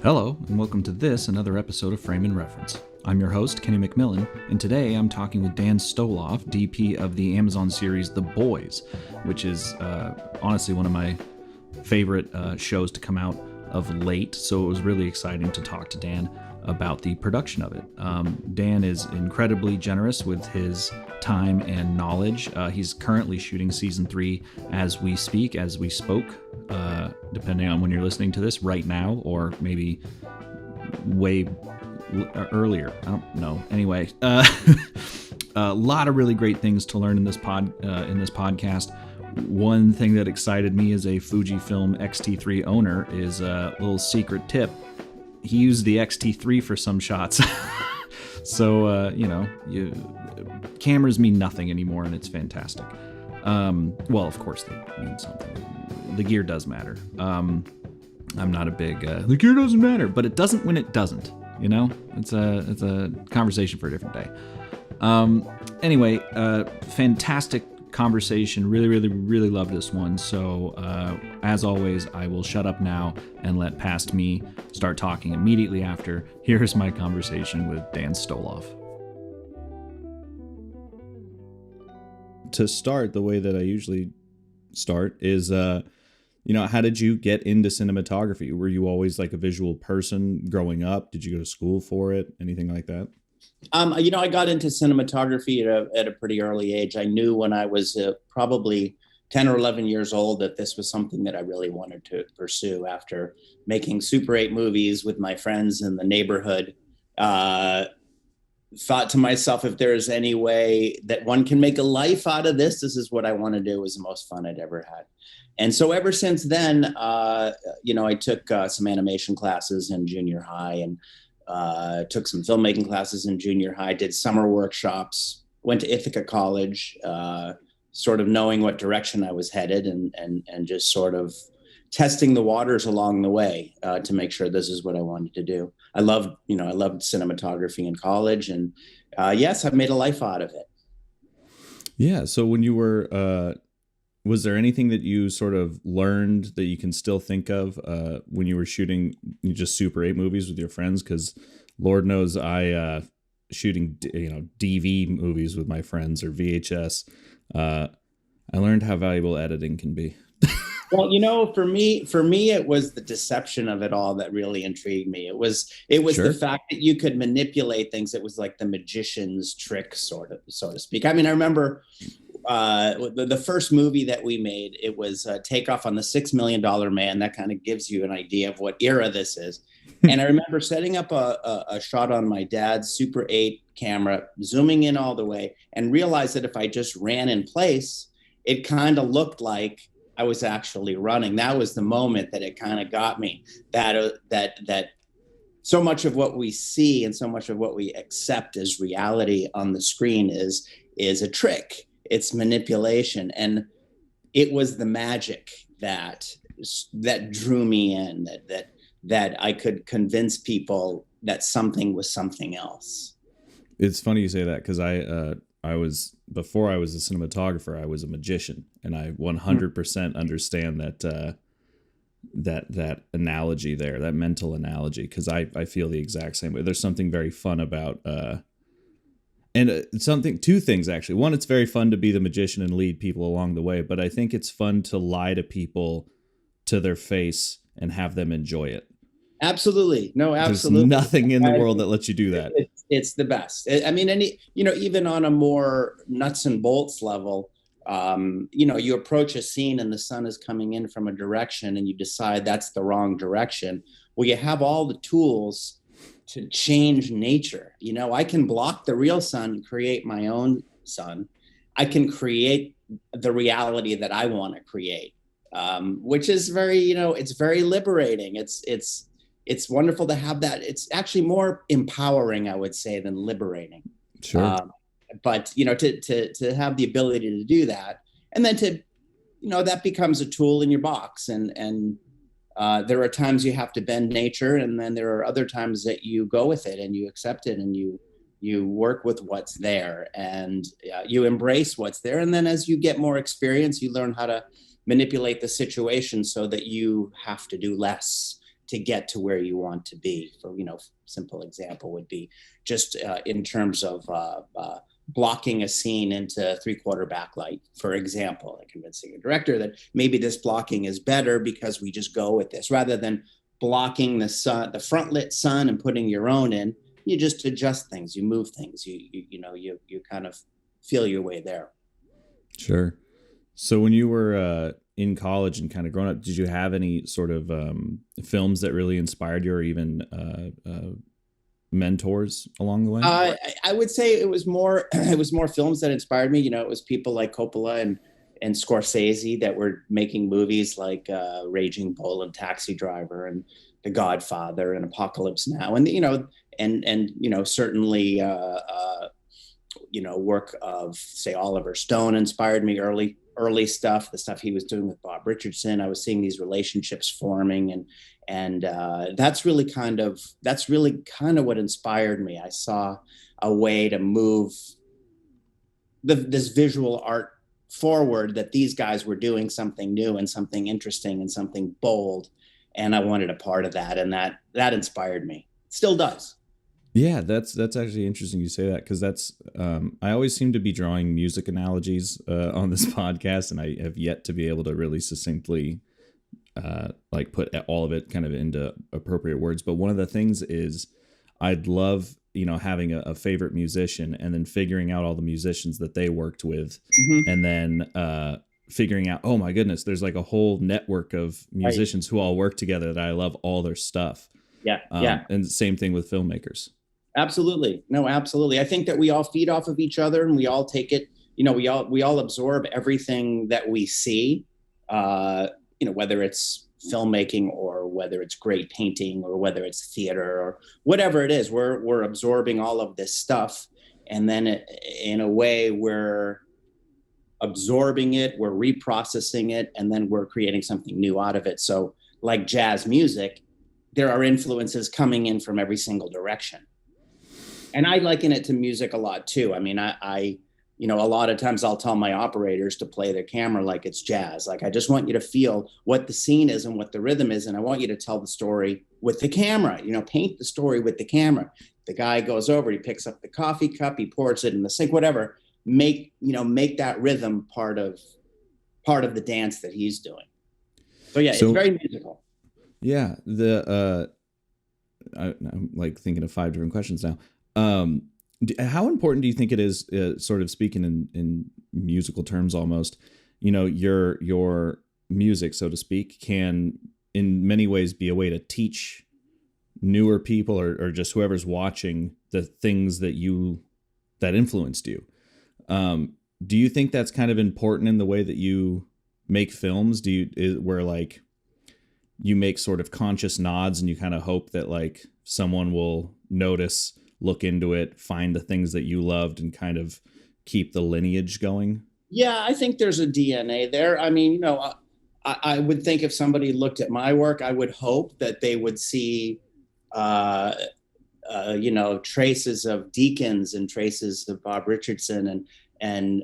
Hello, and welcome to another episode of Frame and Reference. I'm your host, Kenny McMillan, and today I'm talking with Dan Stoloff, DP of the Amazon series The Boys, which is honestly one of my favorite shows to come out of late, so it was really exciting to talk to Dan about the production of it. Dan is incredibly generous with his time and knowledge. He's currently shooting season 3 as we spoke, depending on when you're listening to this, right now or maybe way earlier. I don't know. Anyway, a lot of really great things to learn in this podcast. One thing that excited me as a Fujifilm X-T3 owner is a little secret tip. He used the X-T3 for some shots. So, cameras mean nothing anymore, and it's fantastic. Well, of course they mean something. The gear does matter. I'm not a big, the gear doesn't matter, but it doesn't when it doesn't, you know? It's a conversation for a different day. Anyway, fantastic conversation. Really loved this one. So as always, I will shut up now and let past me start talking immediately after. Here's my conversation with Dan Stoloff. To start, the way that I usually start is how did you get into cinematography? Were you always like a visual person growing up? Did you go to school for it? Anything like that? I got into cinematography at a pretty early age. I knew when I was probably 10 or 11 years old that this was something that I really wanted to pursue after making Super 8 movies with my friends in the neighborhood. Thought to myself, if there's any way that one can make a life out of this is what I want to do. It was the most fun I'd ever had. And so ever since then, I took some animation classes in junior high and took some filmmaking classes in junior high, did summer workshops, went to Ithaca College, sort of knowing what direction I was headed and just sort of testing the waters along the way to make sure this is what I wanted to do. I loved cinematography in college, and yes, I've made a life out of it. Yeah. So when you were, was there anything that you sort of learned that you can still think of when you were shooting just Super 8 movies with your friends? Because Lord knows I shooting DV movies with my friends or VHS. I learned how valuable editing can be. Well, for me, it was the deception of it all that really intrigued me. It was sure. The fact that you could manipulate things. It was like the magician's trick, so to speak. I mean, I remember the first movie that we made. It was Takeoff on the $6 Million Man. That kind of gives you an idea of what era this is. And I remember setting up a shot on my dad's Super 8 camera, zooming in all the way, and realized that if I just ran in place, it kind of looked like I was actually running. That was the moment that it kind of got me, that so much of what we see and so much of what we accept as reality on the screen is a trick. It's manipulation. And it was the magic that drew me in, that I could convince people that something was something else. It's funny you say that, because before I was a cinematographer, I was a magician, and I 100% understand that analogy there, that mental analogy, because I feel the exact same way. There's something very fun about, two things actually. One, it's very fun to be the magician and lead people along the way, but I think it's fun to lie to people to their face and have them enjoy it. Absolutely. No, absolutely. There's nothing in the world that lets you do that. It's the best. I mean, even on a more nuts and bolts level, you approach a scene and the sun is coming in from a direction and you decide that's the wrong direction. Well, you have all the tools to change nature. I can block the real sun and create my own sun. I can create the reality that I want to create, which is very, it's very liberating. It's wonderful to have that. It's actually more empowering, I would say, than liberating. Sure. But to have the ability to do that, and then that becomes a tool in your box. And there are times you have to bend nature, and then there are other times that you go with it and you accept it and you work with what's there and you embrace what's there. And then as you get more experience, you learn how to manipulate the situation so that you have to do less to get to where you want to be. For, simple example would be just in terms of blocking a scene into 3/4 backlight, for example, like convincing a director that maybe this blocking is better because we just go with this rather than blocking the front lit sun and putting your own in. You just adjust things, you move things, you kind of feel your way there. Sure. So when you were in college and kind of growing up, did you have any sort of films that really inspired you, or even mentors along the way? I would say it was more films that inspired me. It was people like Coppola and Scorsese that were making movies like Raging Bull and Taxi Driver and The Godfather and Apocalypse Now, and certainly work of, say, Oliver Stone inspired me. Early stuff, the stuff he was doing with Bob Richardson. I was seeing these relationships forming, and that's really kind of what inspired me. I saw a way to move this visual art forward, that these guys were doing something new and something interesting and something bold, and I wanted a part of that, and that inspired me. It still does. Yeah, that's actually interesting you say that, because that's I always seem to be drawing music analogies on this podcast, and I have yet to be able to really succinctly like put all of it kind of into appropriate words. But one of the things is I'd love having a favorite musician and then figuring out all the musicians that they worked with, and then figuring out, oh my goodness, there's like a whole network of musicians who all work together that I love all their stuff. Yeah. And same thing with filmmakers. Absolutely. No, absolutely. I think that we all feed off of each other, and we all take it, we all absorb everything that we see, whether it's filmmaking or whether it's great painting or whether it's theater or whatever it is, we're absorbing all of this stuff. And then in a way, we're absorbing it, we're reprocessing it, and then we're creating something new out of it. So like jazz music, there are influences coming in from every single direction. And I liken it to music a lot too. I mean, I a lot of times I'll tell my operators to play their camera like it's jazz. Like, I just want you to feel what the scene is and what the rhythm is. And I want you to tell the story with the camera, paint the story with the camera. The guy goes over, he picks up the coffee cup, he pours it in the sink, whatever. Make that rhythm part of the dance that he's doing. So yeah, it's very musical. Yeah. I'm like thinking of 5 different questions now. How important do you think it is, sort of speaking in musical terms almost, your music, so to speak, can in many ways be a way to teach newer people or just whoever's watching the things that influenced you? Do you think that's kind of important in the way that you make films? Where like you make sort of conscious nods and you kind of hope that like someone will notice, look into it, find the things that you loved, and kind of keep the lineage going? Yeah, I think there's a DNA there. I mean, I would think if somebody looked at my work, I would hope that they would see, traces of Deakins and traces of Bob Richardson and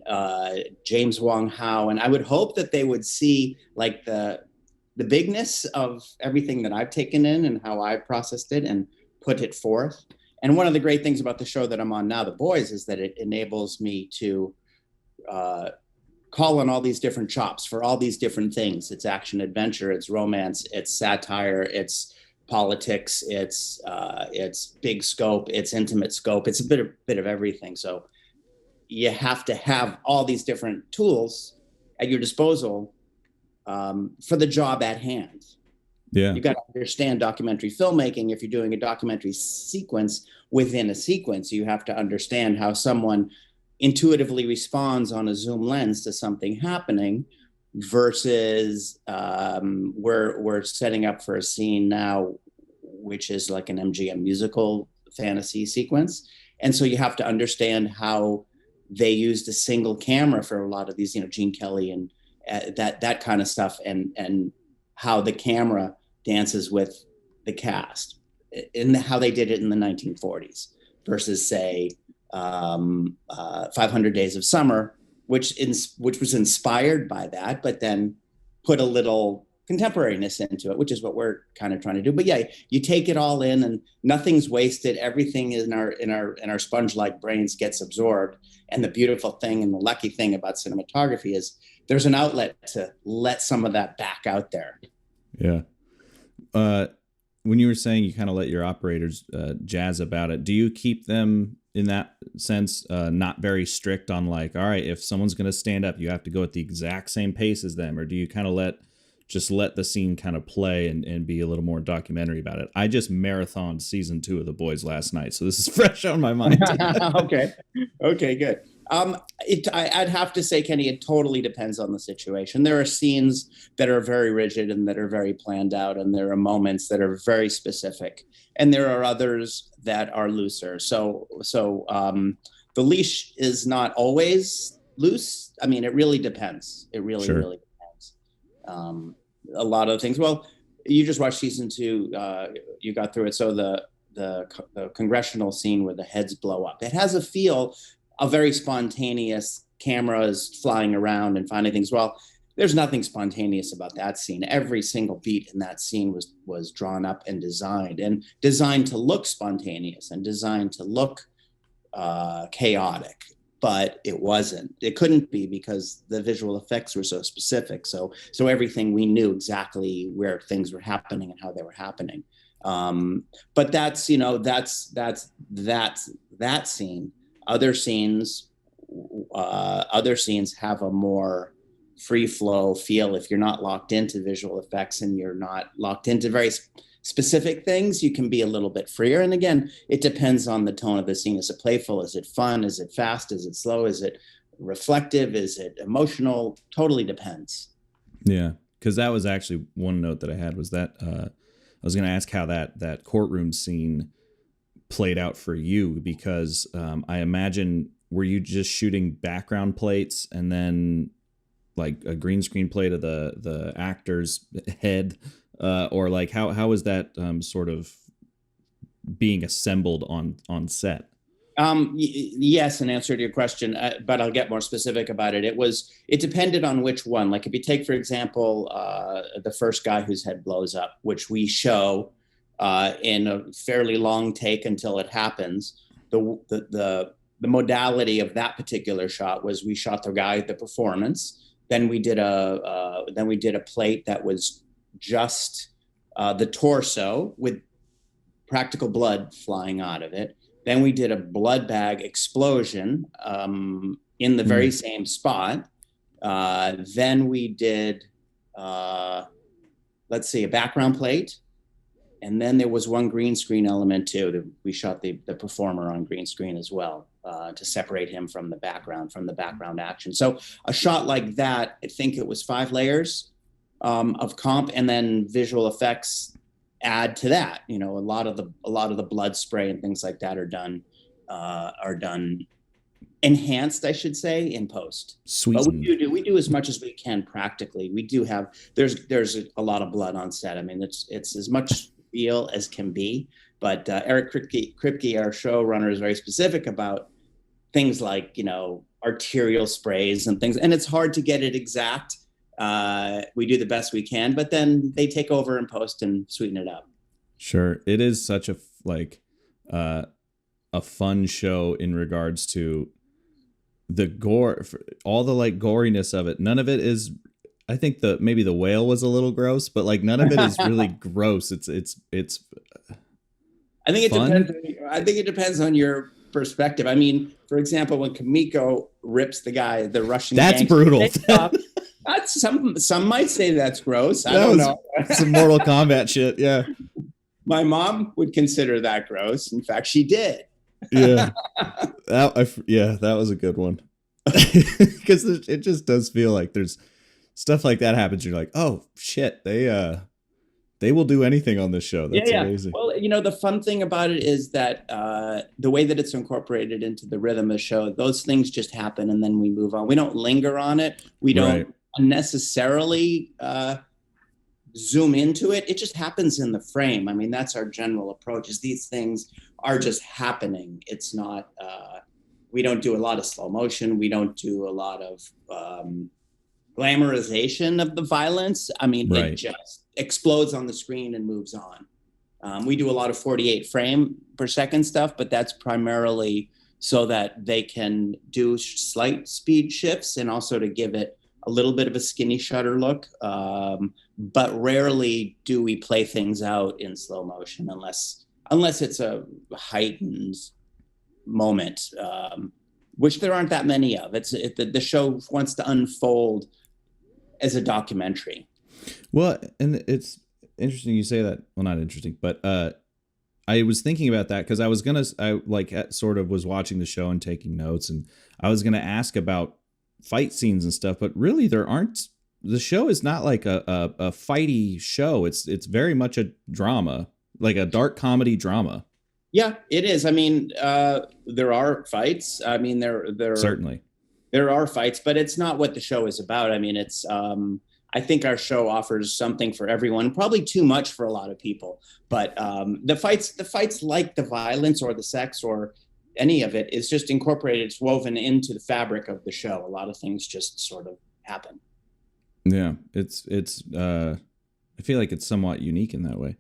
James Wong Howe. And I would hope that they would see like the bigness of everything that I've taken in and how I processed it and put it forth. And one of the great things about the show that I'm on now, The Boys, is that it enables me to call on all these different chops for all these different things. It's action adventure, it's romance, it's satire, it's politics, it's big scope, it's intimate scope, it's a bit of everything. So you have to have all these different tools at your disposal for the job at hand. Yeah. You got to understand documentary filmmaking. If you're doing a documentary sequence within a sequence, you have to understand how someone intuitively responds on a zoom lens to something happening versus we're setting up for a scene now, which is like an MGM musical fantasy sequence. And so you have to understand how they used a single camera for a lot of these, Gene Kelly and that kind of stuff, and how the camera dances with the cast and how they did it in the 1940s versus, say, 500 Days of Summer, which was inspired by that, but then put a little contemporariness into it, which is what we're kind of trying to do. But yeah, you take it all in, and nothing's wasted. Everything in our sponge-like brains gets absorbed. And the beautiful thing and the lucky thing about cinematography is there's an outlet to let some of that back out there. Yeah. When you were saying you kind of let your operators jazz about it, do you keep them in that sense not very strict on like, all right, if someone's going to stand up, you have to go at the exact same pace as them? Or do you kind of let the scene kind of play and be a little more documentary about it? I just marathoned season 2 of The Boys last night, so this is fresh on my mind. Okay, good. I'd have to say, Kenny, it totally depends on the situation. There are scenes that are very rigid and that are very planned out, and there are moments that are very specific, and there are others that are looser. So the leash is not always loose. I mean, it really depends. It really depends. A lot of things. Well, you just watched season 2. You got through it. So the congressional scene where the heads blow up, it has a feel, a very spontaneous, cameras flying around and finding things. Well, there's nothing spontaneous about that scene. Every single beat in that scene was drawn up and designed to look spontaneous and designed to look chaotic. But it wasn't. It couldn't be, because the visual effects were so specific. So everything, we knew exactly where things were happening and how they were happening. But that's that scene. Other scenes have a more free flow feel. If you're not locked into visual effects and you're not locked into very specific things, you can be a little bit freer. And again, it depends on the tone of the scene. Is it playful? Is it fun? Is it fast? Is it slow? Is it reflective? Is it emotional? Totally depends. Yeah, because that was actually one note that I had, was that I was going to ask how that courtroom scene played out for you, because I imagine, were you just shooting background plates and then like a green screen plate of the actor's head? Or like how is that sort of being assembled on set? Yes, in answer to your question, but I'll get more specific about it. It depended on which one. Like if you take, for example, the first guy whose head blows up, which we show in a fairly long take until it happens. The modality of that particular shot was we shot the performance. Then we did a plate that was just the torso with practical blood flying out of it. Then we did a blood bag explosion in the very same spot. Then we did, a background plate. And then there was one green screen element too. We shot the performer on green screen as well, to separate him from the background action. So a shot like that, I think it was 5 layers of comp, and then visual effects add to that. A lot of the blood spray and things like that are done enhanced, I should say, in post. Sweetened. But we do as much as we can practically. We do have there's a lot of blood on set. I mean, it's as much real as can be. But Eric Kripke, our showrunner, is very specific about things like arterial sprays and things, and it's hard to get it exact. We do the best we can, but then they take over in post and sweeten it up. Sure. It is such a fun show in regards to the gore, all the like goriness of it. None of it is, I think maybe the whale was a little gross, but like none of it is really gross. It's I think it depends on your perspective. I mean, for example, when Kimiko rips the Russian, that's brutal. That's some might say that's gross. I don't know. Some Mortal Kombat shit. Yeah. My mom would consider that gross. In fact, she did. Yeah. That was a good one. Because it just does feel like there's stuff like that happens. You're like, oh shit, they will do anything on this show. That's amazing. Well, the fun thing about it is that the way that it's incorporated into the rhythm of the show, those things just happen and then we move on. We don't linger on it. We don't unnecessarily zoom into it. It just happens in the frame. I mean, that's our general approach, is these things are just happening. It's not, we don't do a lot of slow motion. We don't do a lot of glamorization of the violence. I mean, Right. it just explodes on the screen and moves on. We do a lot of 48 frame per second stuff, but that's primarily so that they can do slight speed shifts and also to give it a little bit of a skinny shutter look. But rarely do we play things out in slow motion unless it's a heightened moment, which there aren't that many of. The show wants to unfold as a documentary. Well, and it's interesting you say that. Well, not interesting, but I was thinking about that because I sort of was watching the show and taking notes, and I was gonna ask about fight scenes and stuff, but really there aren't. The show is not like a fighty show. It's very much a drama, like a dark comedy drama. Yeah, it is. I mean, there are fights. I mean, there Certainly. There are fights, but it's not what the show is about. I mean, it's I think our show offers something for everyone, probably too much for a lot of people. But the fights like the violence or the sex or any of it is just incorporated. It's woven into the fabric of the show. A lot of things just sort of happen. Yeah, it's I feel like it's somewhat unique in that way.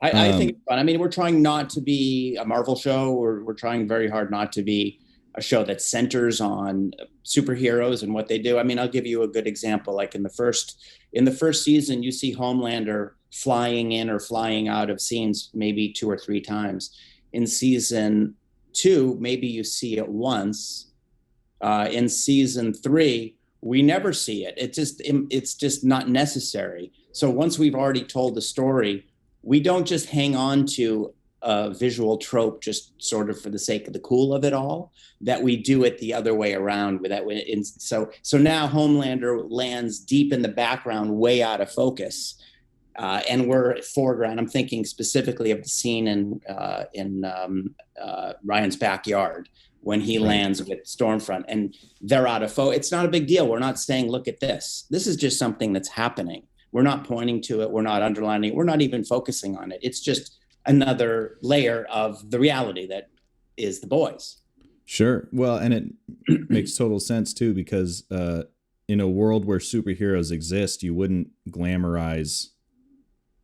I think it's fun. I mean, we're trying not to be a Marvel show. We're trying very hard not to be a show that centers on superheroes and what they do. I mean, I'll give you a good example. Like in the first season, you see Homelander flying in or flying out of scenes maybe 2 or 3 times. In season 2, maybe you see it once. In season 3, we never see it. It's just not necessary. So once we've already told the story, we don't just hang on to a visual trope just sort of for the sake of the cool of it all, that we do it the other way around. So now Homelander lands deep in the background, way out of focus. And we're foreground. I'm thinking specifically of the scene in Ryan's backyard when he lands with Stormfront and they're out of focus. It's not a big deal. We're not saying, look at this. This is just something that's happening. We're not pointing to it. We're not underlining it. We're not even focusing on it. It's just another layer of the reality that is the boys. Sure. Well, and it makes total sense too, because in a world where superheroes exist, you wouldn't glamorize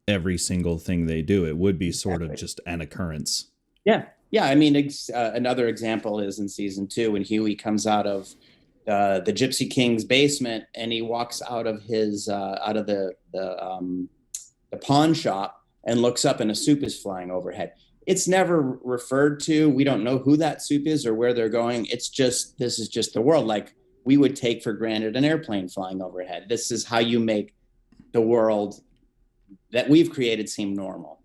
every single thing they do. It would be sort of just an occurrence. Yeah. Yeah. I mean, another example is in season 2 when Huey comes out of the Gypsy King's basement and he walks out of his out of the pawn shop and looks up and a soup is flying overhead. It's never referred to. We don't know who that soup is or where they're going. It's just, this is just the world. Like we would take for granted an airplane flying overhead. This is how you make the world that we've created seem normal.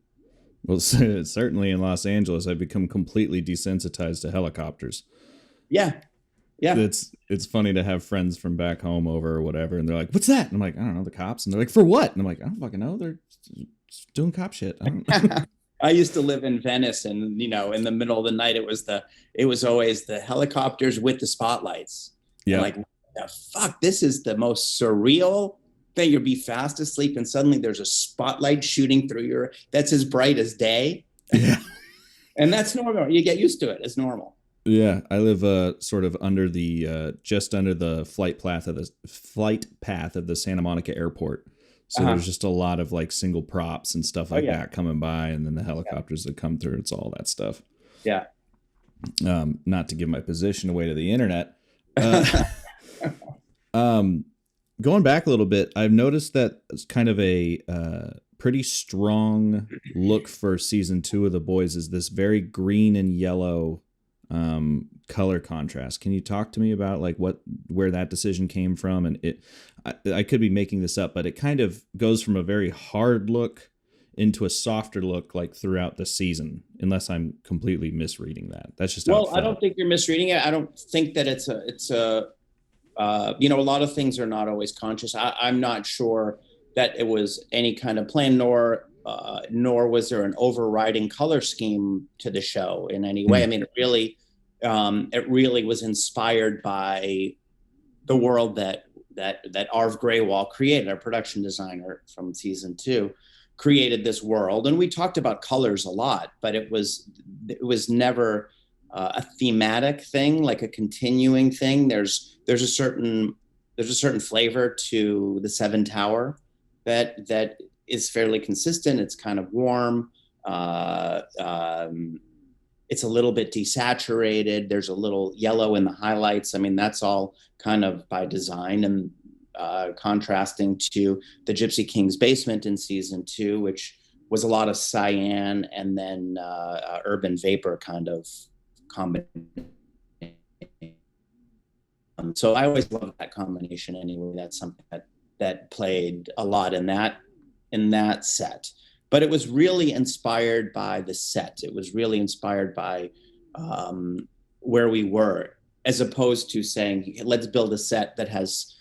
Well, certainly in Los Angeles, I've become completely desensitized to helicopters. Yeah. Yeah. It's funny to have friends from back home over or whatever. And they're like, what's that? And I'm like, I don't know, the cops. And they're like, for what? And I'm like, I don't fucking know. They're doing cop shit. I don't I used to live in Venice and, in the middle of the night, it was always the helicopters with the spotlights. Yeah. Like, the fuck, this is the most surreal thing. You'll be fast asleep and suddenly there's a spotlight shooting through that's as bright as day. Yeah. And that's normal. You get used to it. It's normal. Yeah, I live sort of under the just under the flight path of the Santa Monica airport. So there's just a lot of like single props and stuff like that coming by, and then the helicopters that come through. It's all that stuff. Yeah. Not to give my position away to the internet. Going back a little bit, I've noticed that it's kind of a pretty strong look for season 2 of The Boys is this very green and yellow color contrast. Can you talk to me about like where that decision came from? And I could be making this up, but it kind of goes from a very hard look into a softer look like throughout the season, unless I'm completely misreading that. That's just well, I don't think you're misreading it. I don't think that it's a a lot of things are not always conscious. I'm not sure that it was any kind of plan, nor was there an overriding color scheme to the show in any way. I mean, it really was inspired by the world that Arv Graywall created, our production designer from season 2, created this world. And we talked about colors a lot, but it was never a thematic thing, like a continuing thing. There's there's a certain flavor to the Seven Tower that is fairly consistent. It's kind of warm. It's a little bit desaturated. There's a little yellow in the highlights. I mean, that's all kind of by design, and contrasting to the Gypsy King's Basement in season 2, which was a lot of cyan and then urban vapor kind of combination. So I always loved that combination anyway. That's something that played a lot in that set. But it was really inspired by the set. It was really inspired by where we were, as opposed to saying, let's build a set that has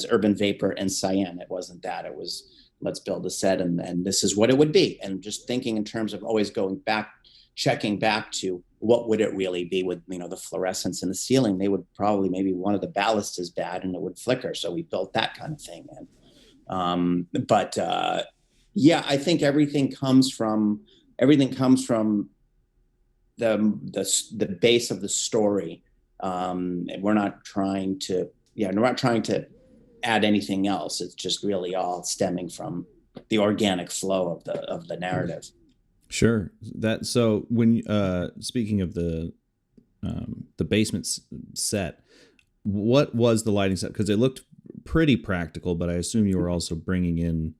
urban vapor and cyan. It wasn't that. It was, let's build a set and this is what it would be. And just thinking in terms of always going back, checking back to what would it really be with, the fluorescence in the ceiling. They would probably, maybe one of the ballasts is bad and it would flicker. So we built that kind of thing in. Yeah, I think everything comes from the base of the story. We're not trying to add anything else. It's just really all stemming from the organic flow of the narrative. Sure. So when speaking of the basement set, what was the lighting set? Because it looked pretty practical, but I assume you were also bringing in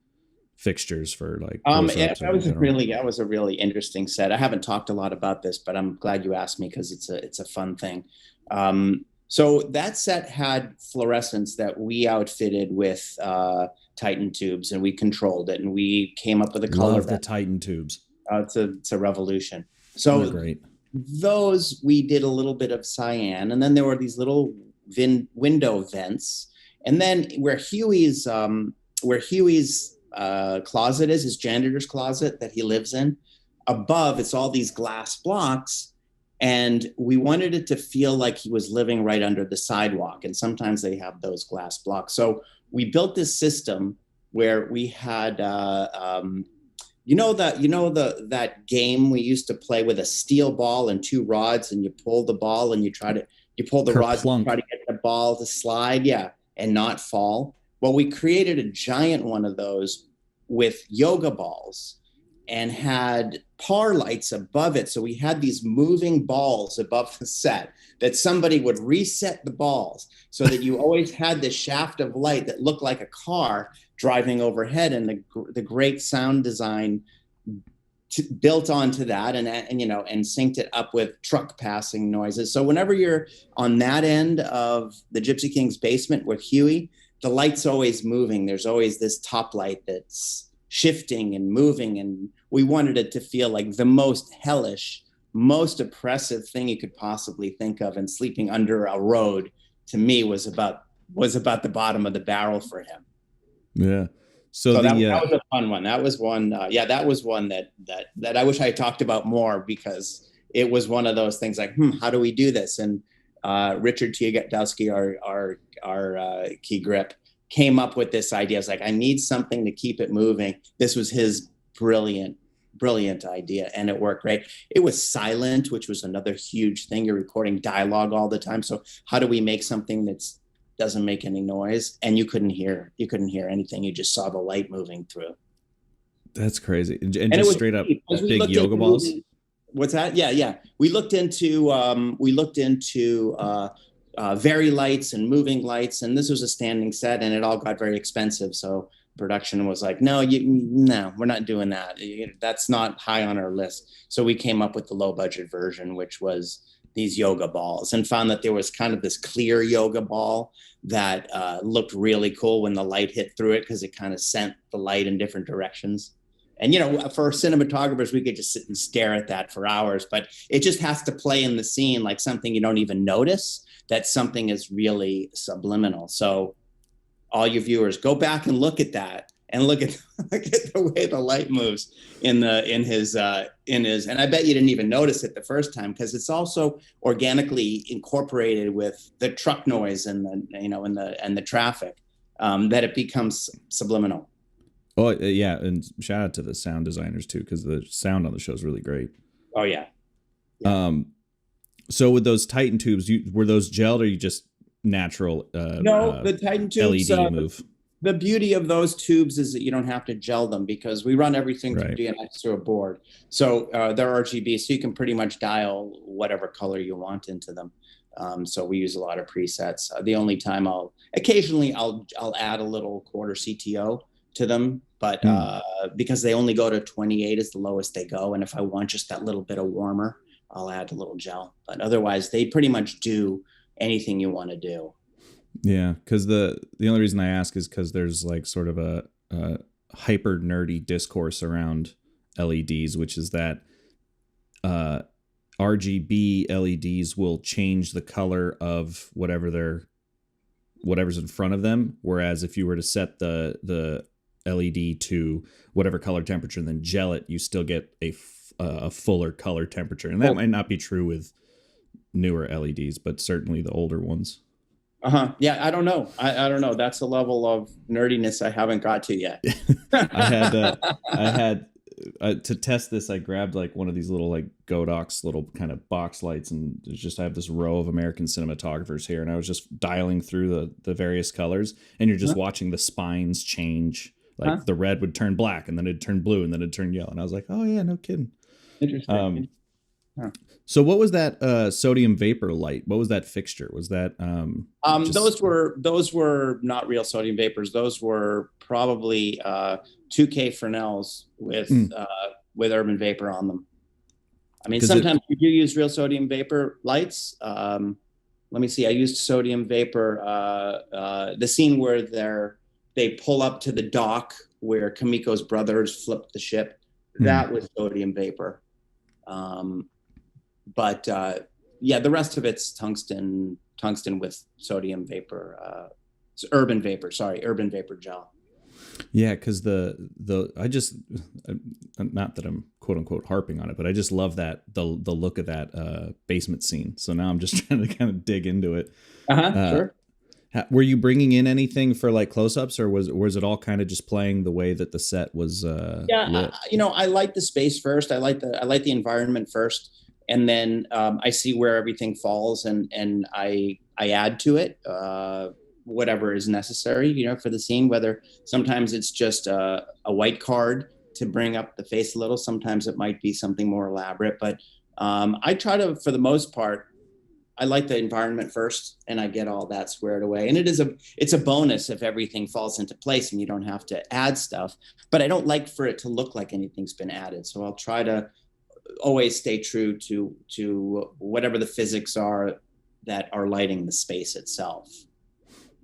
fixtures for like that was a really interesting set. I haven't talked a lot about this, but I'm glad you asked me because it's a fun thing. So that set had fluorescence that we outfitted with Titan tubes, and we controlled it, and we came up with a color. Love the Titan tubes. It's a revolution. So great. Those we did a little bit of cyan, and then there were these little window vents, and then where Huey's closet is, his janitor's closet that he lives in, above it's all these glass blocks, and we wanted it to feel like he was living right under the sidewalk, and sometimes they have those glass blocks. So we built this system where we had that game we used to play with a steel ball and 2 rods, and you pull the ball and you pull the rods and try to get the ball to slide, and not fall. Well, we created a giant one of those with yoga balls and had par lights above it. So we had these moving balls above the set that somebody would reset the balls so that you always had this shaft of light that looked like a car driving overhead, and the great sound design built onto that, and synced it up with truck passing noises. So whenever you're on that end of the Gypsy King's Basement with Huey, the light's always moving. There's always this top light that's shifting and moving, and we wanted it to feel like the most hellish, most oppressive thing you could possibly think of. And sleeping under a road, to me, was about the bottom of the barrel for him. Yeah. So that was a fun one. That was one. That was one that I wish I had talked about more, because it was one of those things like, how do we do this? And Richard Tiagatowski, our key grip, came up with this idea. It's like, I need something to keep it moving. This was his brilliant idea, and it worked great. It was silent, which was another huge thing. You're recording dialogue all the time. So how do we make something that doesn't make any noise? And you couldn't hear anything. You just saw the light moving through. That's crazy. And just straight up big yoga balls. What's that? Yeah. We looked into very lights and moving lights, and this was a standing set, and it all got very expensive. So production was like, no, we're not doing that. That's not high on our list. So we came up with the low budget version, which was these yoga balls, and found that there was kind of this clear yoga ball that looked really cool when the light hit through it, because it kind of sent the light in different directions. And, for cinematographers, we could just sit and stare at that for hours, but it just has to play in the scene like something you don't even notice, that something is really subliminal. So all you viewers, go back and look at that, and look at the way the light moves in his, and I bet you didn't even notice it the first time, because it's also organically incorporated with the truck noise and the traffic, that it becomes subliminal. Oh yeah, and shout out to the sound designers too, because the sound on the show is really great. Oh yeah. So with those Titan tubes, were those gelled, or you just natural No, the Titan tubes. LED move. The beauty of those tubes is that you don't have to gel them because we run everything through Right. DNX through a board. So they're RGB, so you can pretty much dial whatever color you want into them. So we use a lot of presets. The only time occasionally I'll add a little quarter CTO to them, but because they only go to 28 is the lowest they go. And if I want just that little bit of warmer, I'll add a little gel. But otherwise, they pretty much do anything you want to do. Yeah, because the only reason I ask is because there's like sort of a hyper nerdy discourse around LEDs, which is that RGB LEDs will change the color of whatever's in front of them, whereas if you were to set the LED to whatever color temperature and then gel it, you still get a fuller color temperature, and that might not be true with newer LEDs, but certainly the older ones. Yeah, I don't know. I don't know. That's a level of nerdiness I haven't got to yet. I had to test this. I grabbed like one of these little like Godox little kind of box lights, and I have this row of American cinematographers here, and I was just dialing through the various colors, and you're just watching the spines change. Like the red would turn black, and then it'd turn blue, and then it'd turn yellow. And I was like, oh yeah, no kidding. Interesting. So what was that sodium vapor light? What was that fixture? Was that those were not real sodium vapors. Those were probably 2K Fresnels with urban vapor on them. I mean, sometimes you do use real sodium vapor lights. Let me see. I used sodium vapor. The scene where they pull up to the dock where Kamiko's brothers flipped the ship. That was sodium vapor. But the rest of it's tungsten with sodium vapor, urban vapor gel. Yeah, because I just, not that I'm quote unquote harping on it, but I just love that the look of that basement scene. So now I'm just trying to kind of dig into it. Sure. Were you bringing in anything for like close-ups, or was it all kind of just playing the way that the set was? Lit? I like the space first. I like the environment first. And then I see where everything falls, and I add to it whatever is necessary, for the scene. Whether sometimes it's just a white card to bring up the face a little. Sometimes it might be something more elaborate. But I try to, for the most part, I like the environment first, and I get all that squared away. And it's a bonus if everything falls into place and you don't have to add stuff. But I don't like for it to look like anything's been added, so I'll try to always stay true to whatever the physics are that are lighting the space itself.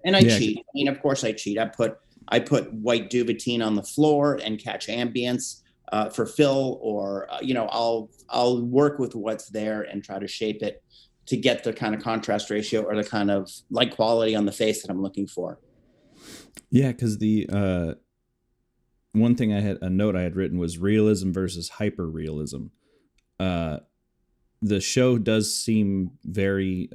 And I cheat. I mean, of course I cheat. I put white duvetine on the floor and catch ambience for fill, or I'll work with what's there and try to shape it to get the kind of contrast ratio or the kind of light quality on the face that I'm looking for. Yeah, because the one thing a note I had written was realism versus hyper realism. The show does seem very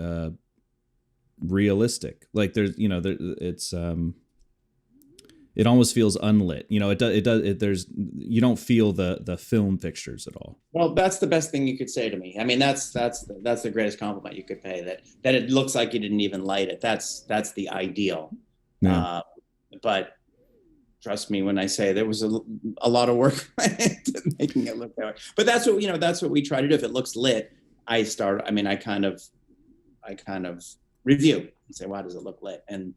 realistic. Like there's, it's it almost feels unlit. There's, you don't feel the film fixtures at all. Well, that's the best thing you could say to me. I mean, that's the greatest compliment you could pay, that it looks like you didn't even light it. That's the ideal. Yeah. But trust me when I say there was a lot of work to making it look that way. But that's what we try to do. If it looks lit, I kind of review and say, wow, does it look lit? And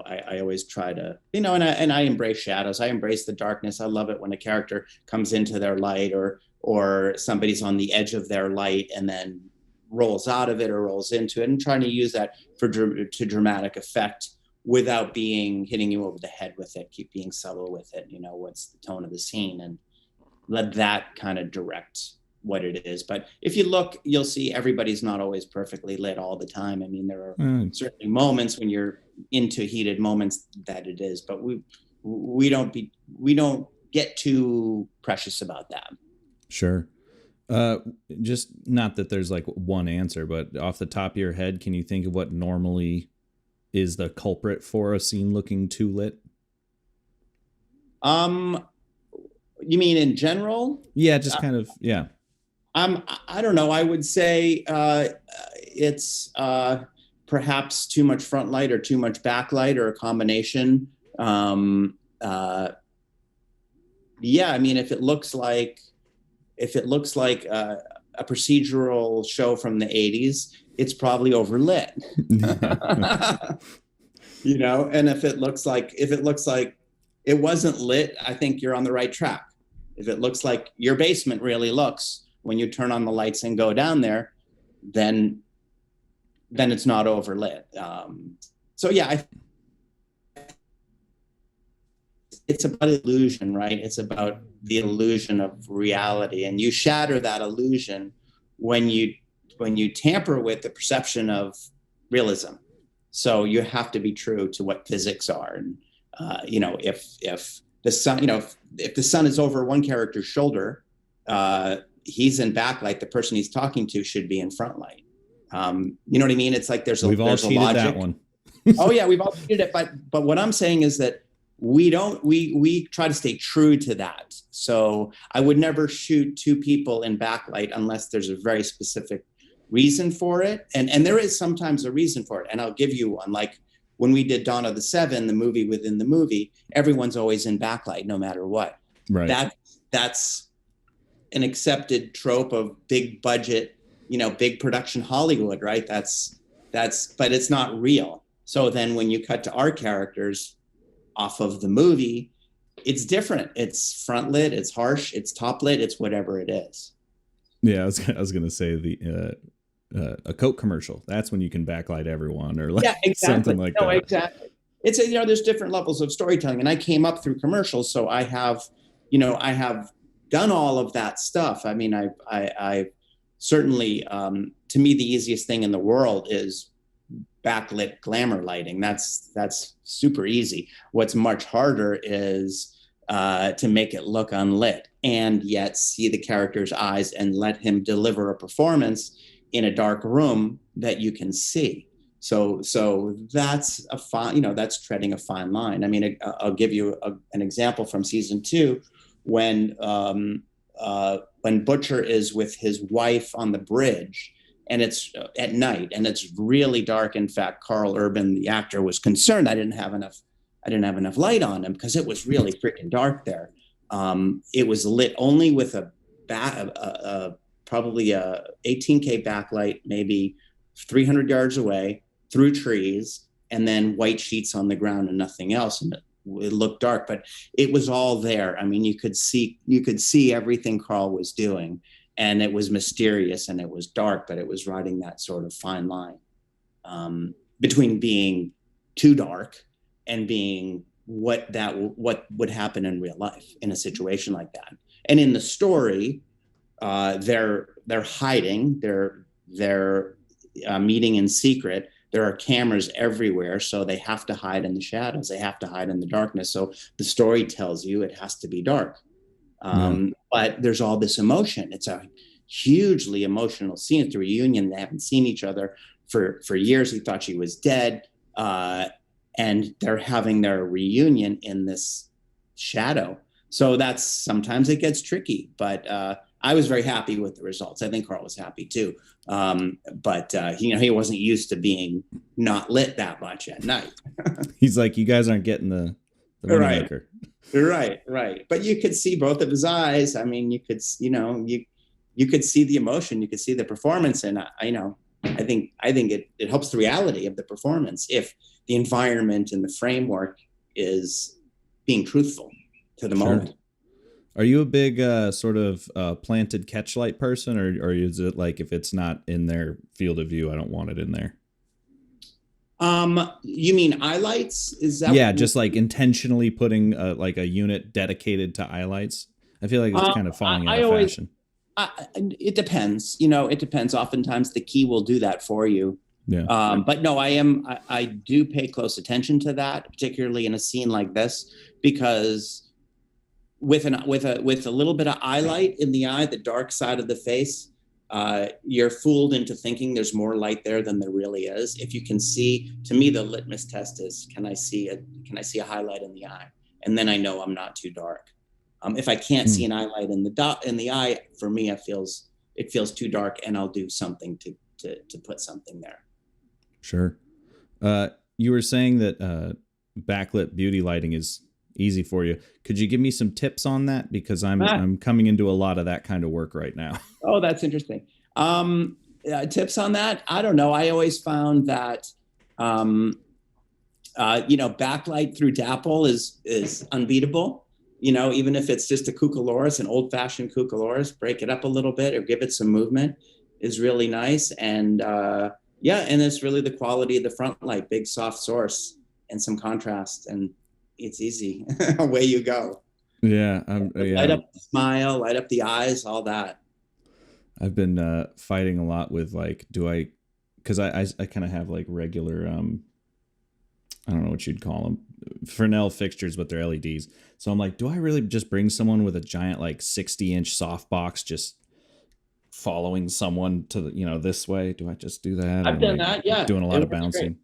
I always try to, and I embrace shadows. I embrace the darkness. I love it when a character comes into their light, or somebody's on the edge of their light and then rolls out of it or rolls into it, and trying to use that to dramatic effect without hitting you over the head with it. Keep being subtle with it. What's the tone of the scene, and let that kind of direct what it is. But if you look, you'll see everybody's not always perfectly lit all the time. I mean, there are certainly moments when you're into heated moments that it is, but we don't get too precious about that. Sure. Just not that there's like one answer, but off the top of your head, can you think of what normally is the culprit for a scene looking too lit? You mean in general? Yeah, just kind of, yeah. I don't know. I would say it's perhaps too much front light or too much backlight or a combination. Yeah, I mean, if it looks like a procedural show from the 80s, it's probably overlit. You know, and if it looks like it wasn't lit, I think you're on the right track. If it looks like your basement really looks when you turn on the lights and go down there, then it's not overlit. So yeah, it's about illusion, right? It's about the illusion of reality, and you shatter that illusion when you tamper with the perception of realism. So you have to be true to what physics are, and you know, if the sun, you know, if the sun is over one character's shoulder, he's in backlight. The person he's talking to should be in front light. You know what I mean? It's like there's a logic. That one. Oh yeah, we've all cheated it. But what I'm saying is that we try to stay true to that. So I would never shoot two people in backlight unless there's a very specific reason for it. And there is sometimes a reason for it. And I'll give you one. Like when we did Dawn of the Seven, the movie within the movie, everyone's always in backlight no matter what. Right. That's an accepted trope of big budget, you know, big production Hollywood, right? But it's not real. So then when you cut to our characters off of the movie, it's different. It's front lit, it's harsh, it's top lit, it's whatever it is. Yeah, I was gonna say a Coke commercial. That's when you can backlight everyone, or like something like that. Exactly. It's you know, there's different levels of storytelling, and I came up through commercials, so I have done all of that stuff. I mean, I certainly, to me, the easiest thing in the world is backlit glamour lighting. That's super easy. What's much harder is to make it look unlit and yet see the character's eyes and let him deliver a performance in a dark room that you can see. So that's that's treading a fine line. I mean, I'll give you an example from season 2 when Butcher is with his wife on the bridge. And it's at night and it's really dark. In fact, Carl Urban, the actor, was concerned I didn't have enough light on him because it was really freaking dark there. It was lit only with probably a 18K backlight, maybe 300 yards away through trees, and then white sheets on the ground and nothing else. And it looked dark, but it was all there. I mean, you could see everything Carl was doing. And it was mysterious and it was dark, but it was riding that sort of fine line between being too dark and being what would happen in real life in a situation like that. And in the story, they're hiding, they're meeting in secret. There are cameras everywhere, so they have to hide in the shadows. They have to hide in the darkness. So the story tells you it has to be dark. But there's all this emotion. It's a hugely emotional scene. It's a reunion. They haven't seen each other for years. He thought she was dead. And they're having their reunion in this shadow. So sometimes it gets tricky, but I was very happy with the results. I think Carl was happy too. But he wasn't used to being not lit that much at night. He's like, you guys aren't getting the money maker. Right. But you could see both of his eyes. I mean, you could see the emotion, you could see the performance. And I think it helps the reality of the performance if the environment and the framework is being truthful to the moment. Are you a big sort of planted catchlight person, or is it like if it's not in their field of view, I don't want it in there? You mean eye lights? Is that? Yeah, just like intentionally putting like a unit dedicated to eye lights. I feel like it's kind of falling out of fashion. It depends. It depends. Oftentimes the key will do that for you. Yeah. But no, I do pay close attention to that, particularly in a scene like this, because with a little bit of eye light in the eye, the dark side of the face, you're fooled into thinking there's more light there than there really is. If you can see, to me, the litmus test is, can I see a highlight in the eye? And then I know I'm not too dark. If I can't see an highlight in the eye, for me, it feels too dark, and I'll do something to put something there. Sure. You were saying that backlit beauty lighting is easy for you. Could you give me some tips on that? Because I'm coming into a lot of that kind of work right now. Oh, that's interesting. Tips on that? I don't know. I always found that backlight through dapple is unbeatable. Even if it's just a cucaloris, an old fashioned cucaloris, break it up a little bit or give it some movement is really nice. And and it's really the quality of the front light, big soft source and some contrast, and it's easy. Away you go. Yeah, Light up the smile, light up the eyes, all that. I've been fighting a lot with like, because I kind of have like regular I don't know what you'd call them, Fresnel fixtures, but they're LEDs. So I'm like, do I really just bring someone with a giant like 60-inch softbox just following someone to this way? Do I just do that? I've done that. Yeah, doing a lot of bouncing. Great.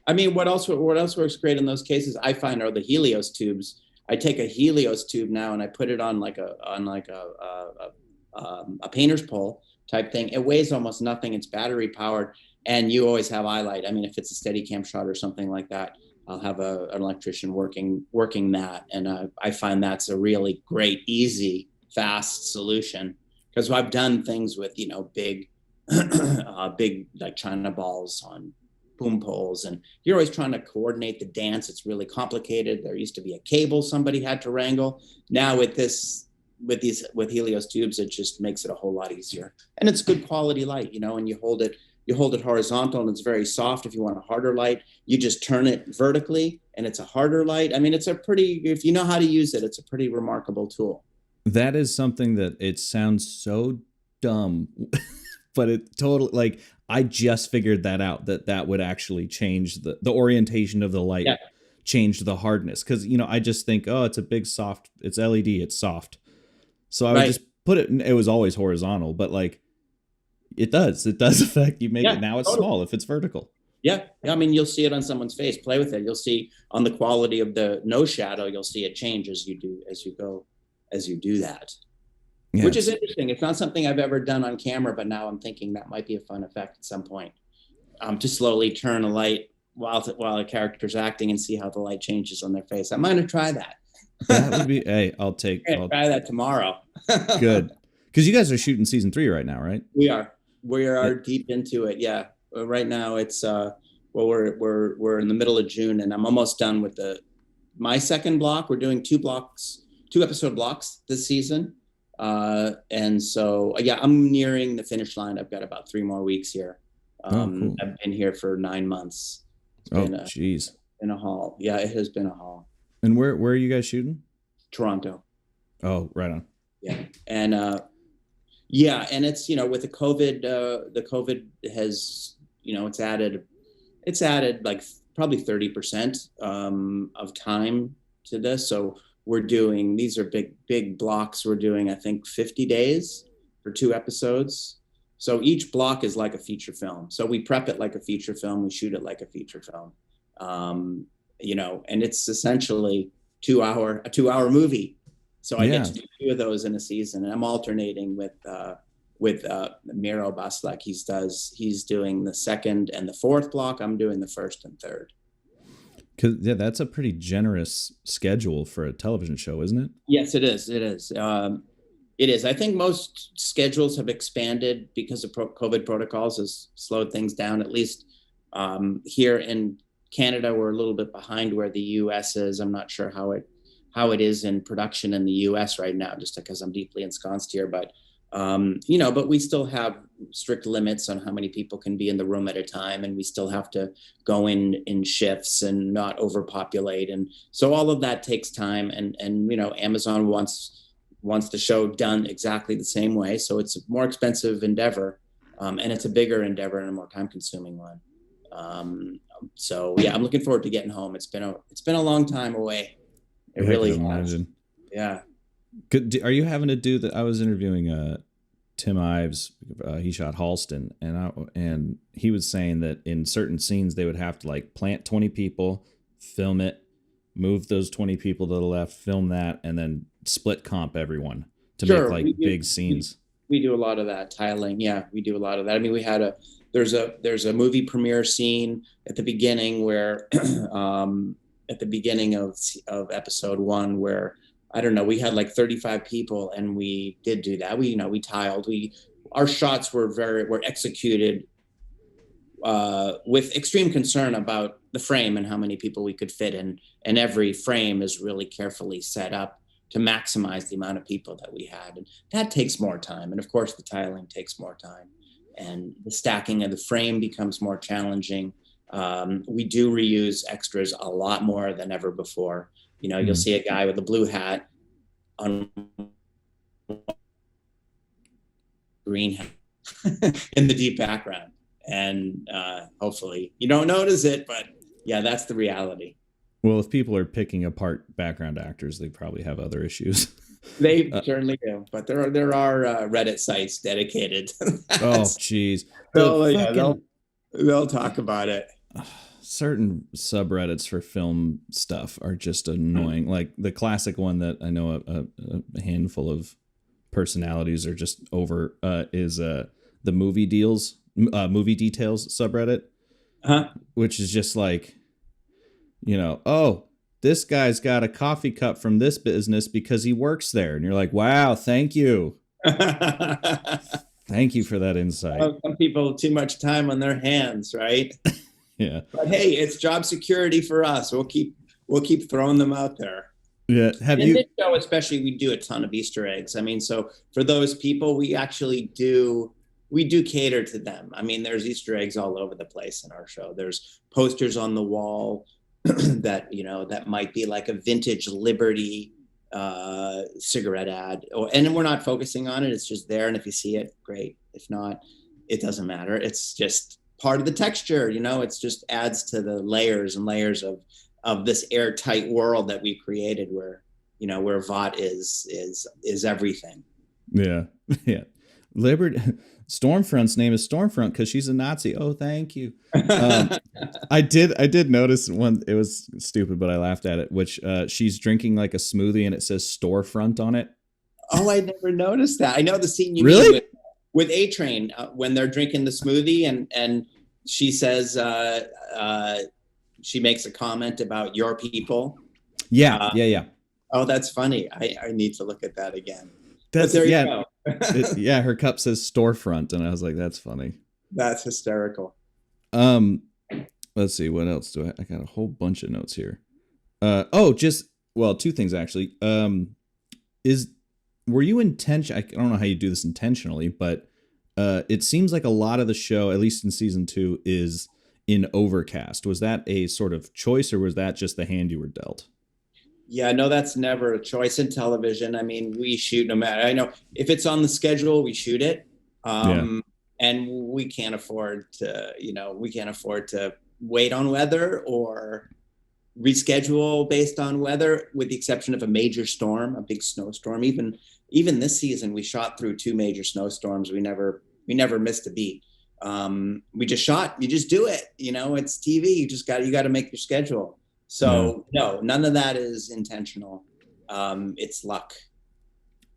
I mean, what else works great in those cases? I find are the Helios tubes. I take a Helios tube now and I put it on like a painter's pole type thing. It weighs almost nothing. It's battery powered, and you always have eye light. I mean, if it's a Steadicam shot or something like that, I'll have an electrician working that, and I find that's a really great, easy, fast solution. Because I've done things with big, big like China balls on boom poles, and you're always trying to coordinate the dance. It's really complicated. There used to be a cable somebody had to wrangle. Now with Helios tubes, it just makes it a whole lot easier, and it's good quality light, and you hold it horizontal and it's very soft. If you want a harder light, you just turn it vertically and it's a harder light. I mean, if you know how to use it, it's a pretty remarkable tool. That is something that it sounds so dumb, but it totally, like, I just figured that out, that would actually change the orientation of the light, change the hardness. Cause I just think, oh, it's a big soft, it's LED, it's soft. So I would just put it was always horizontal, but like it does affect, you make it now it's small if it's vertical. Yeah. I mean, you'll see it on someone's face, play with it. You'll see on the quality of the nose shadow, you'll see it change as you do that. Yeah, which is interesting. It's not something I've ever done on camera, but now I'm thinking that might be a fun effect at some point. To slowly turn a light while a character's acting and see how the light changes on their face. I'm going to try that. That would be, hey, I'll try that tomorrow. Good. Because you guys are shooting season 3 right now, right? We are deep into it. Yeah. Right now it's, we're in the middle of June and I'm almost done with my second block. We're doing 2 episode blocks this season. And so, I'm nearing the finish line. I've got about 3 more weeks here. Cool. I've been here for 9 months. It's been a haul. Yeah, it has been a haul. And where are you guys shooting? Toronto. Oh, right on. Yeah. And, and it's, with the COVID has, it's added like probably 30% of time to this. So these are big blocks. We're doing, I think, 50 days for 2 episodes. So each block is like a feature film. So we prep it like a feature film. We shoot it like a feature film. And it's essentially a 2-hour movie. So I get to do 2 of those in a season, and I'm alternating with Miro Baslak. He's doing the 2nd and the 4th block. I'm doing the 1st and 3rd. Cause that's a pretty generous schedule for a television show, isn't it? Yes, it is. It is. It is. I think most schedules have expanded because of COVID protocols has slowed things down. At least here in Canada, we're a little bit behind where the US is. I'm not sure how it is in production in the US right now, just because I'm deeply ensconced here. But but we still have strict limits on how many people can be in the room at a time, and we still have to go in shifts and not overpopulate. And so all of that takes time, and Amazon wants the show done exactly the same way. So it's a more expensive endeavor, and it's a bigger endeavor and a more time consuming one. I'm looking forward to getting home. It's been a long time away. It really has. Imagine. Yeah. Are you having to do that? I was interviewing Tim Ives. He shot Halston, and he was saying that in certain scenes they would have to like plant 20 people, film it, move those 20 people to the left, film that, and then split comp everyone to make big scenes. We do a lot of that tiling. Yeah, we do a lot of that. I mean, there's a movie premiere scene at the beginning where at the beginning of episode 1 where I don't know, we had like 35 people and we did do that. We tiled. Our shots were executed with extreme concern about the frame and how many people we could fit in. And every frame is really carefully set up to maximize the amount of people that we had. And that takes more time. And of course, the tiling takes more time. And the stacking of the frame becomes more challenging. We do reuse extras a lot more than ever before. You'll see a guy with a blue hat on green hat in the deep background. And hopefully you don't notice it, but yeah, that's the reality. Well, if people are picking apart background actors, they probably have other issues. They certainly do, but there are Reddit sites dedicated to that. Oh, geez. They'll talk about it. Certain subreddits for film stuff are just annoying. Like the classic one that I know a handful of personalities are just over is the movie details subreddit, which is just like, oh, this guy's got a coffee cup from this business because he works there. And you're like, wow, thank you. Thank you for that insight. Well, some people have too much time on their hands, right? Yeah. But hey, it's job security for us. We'll keep throwing them out there. Yeah. In this show, especially, we do a ton of Easter eggs. I mean, so for those people, we do cater to them. I mean, there's Easter eggs all over the place in our show. There's posters on the wall that might be like a vintage Liberty cigarette ad, and we're not focusing on it. It's just there, and if you see it, great. If not, it doesn't matter. It's just part of the texture. It's just adds to the layers and layers of this airtight world that we've created, where Vought is everything. Yeah. Liberty. Stormfront's name is Stormfront because she's a Nazi. Oh, thank you. I did notice one. It was stupid, but I laughed at it. Which she's drinking like a smoothie and it says Storefront on it. Oh, I never noticed that. I know the scene you really mean with A-Train when they're drinking the smoothie and she says she makes a comment about your people. Yeah. Yeah. Oh, that's funny. I need to look at that again. There you go. Her cup says Storefront, and I was like, that's funny. That's hysterical. Let's see, what else do I got a whole bunch of notes here. Two things actually. Were you I don't know how you do this intentionally, but it seems like a lot of the show, at least in season 2, is in overcast. Was that a sort of choice, or was that just the hand you were dealt? Yeah, no, that's never a choice in television. I mean, we shoot no matter. I know if it's on the schedule, we shoot it. And we can't afford to wait on weather or reschedule based on weather, with the exception of a major storm, a big snowstorm. Even this season, we shot through 2 major snowstorms. We never missed a beat. We just shot. You just do it. It's TV. You got to make your schedule. So no, none of that is intentional. It's luck.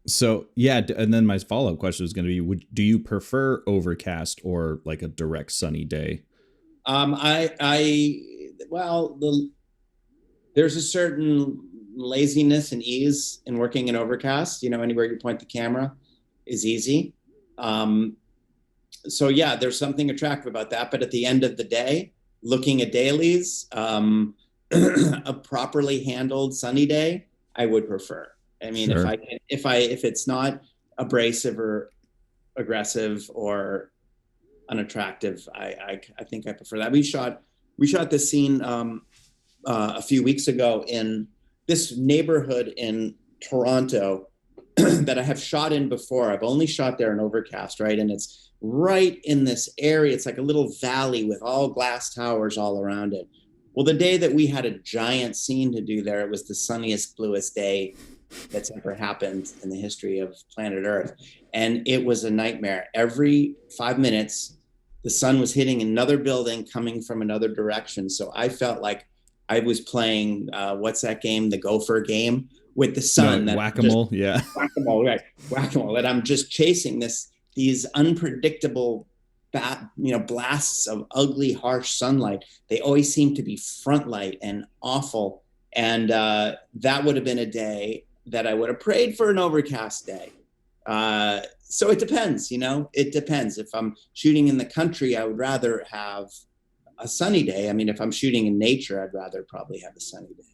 So yeah, and then my follow-up question was going to be: do you prefer overcast or like a direct sunny day? There's a certain laziness and ease in working in overcast. Anywhere you point the camera is easy. So yeah, there's something attractive about that. But at the end of the day, looking at dailies, a properly handled sunny day, I would prefer. I mean, sure. if it's not abrasive or aggressive or unattractive, I think I prefer that. We shot this scene a few weeks ago in this neighborhood in Toronto that I have shot in before. I've only shot there in overcast, right? And it's right in this area. It's like a little valley with all glass towers all around it. Well, the day that we had a giant scene to do there, it was the sunniest, bluest day that's ever happened in the history of planet Earth. And it was a nightmare. Every 5 minutes, the sun was hitting another building coming from another direction. So I felt like I was playing, what's that game? The Gopher game, with the sun. No, whack-a-mole. Yeah. Whack-a-mole, right? Whack-a-mole. That I'm just chasing these unpredictable blasts of ugly, harsh sunlight. They always seem to be front light and awful. And that would have been a day that I would have prayed for an overcast day. So it depends, it depends. If I'm shooting in the country, I would rather have a sunny day. I mean, if I'm shooting in nature, I'd rather probably have a sunny day.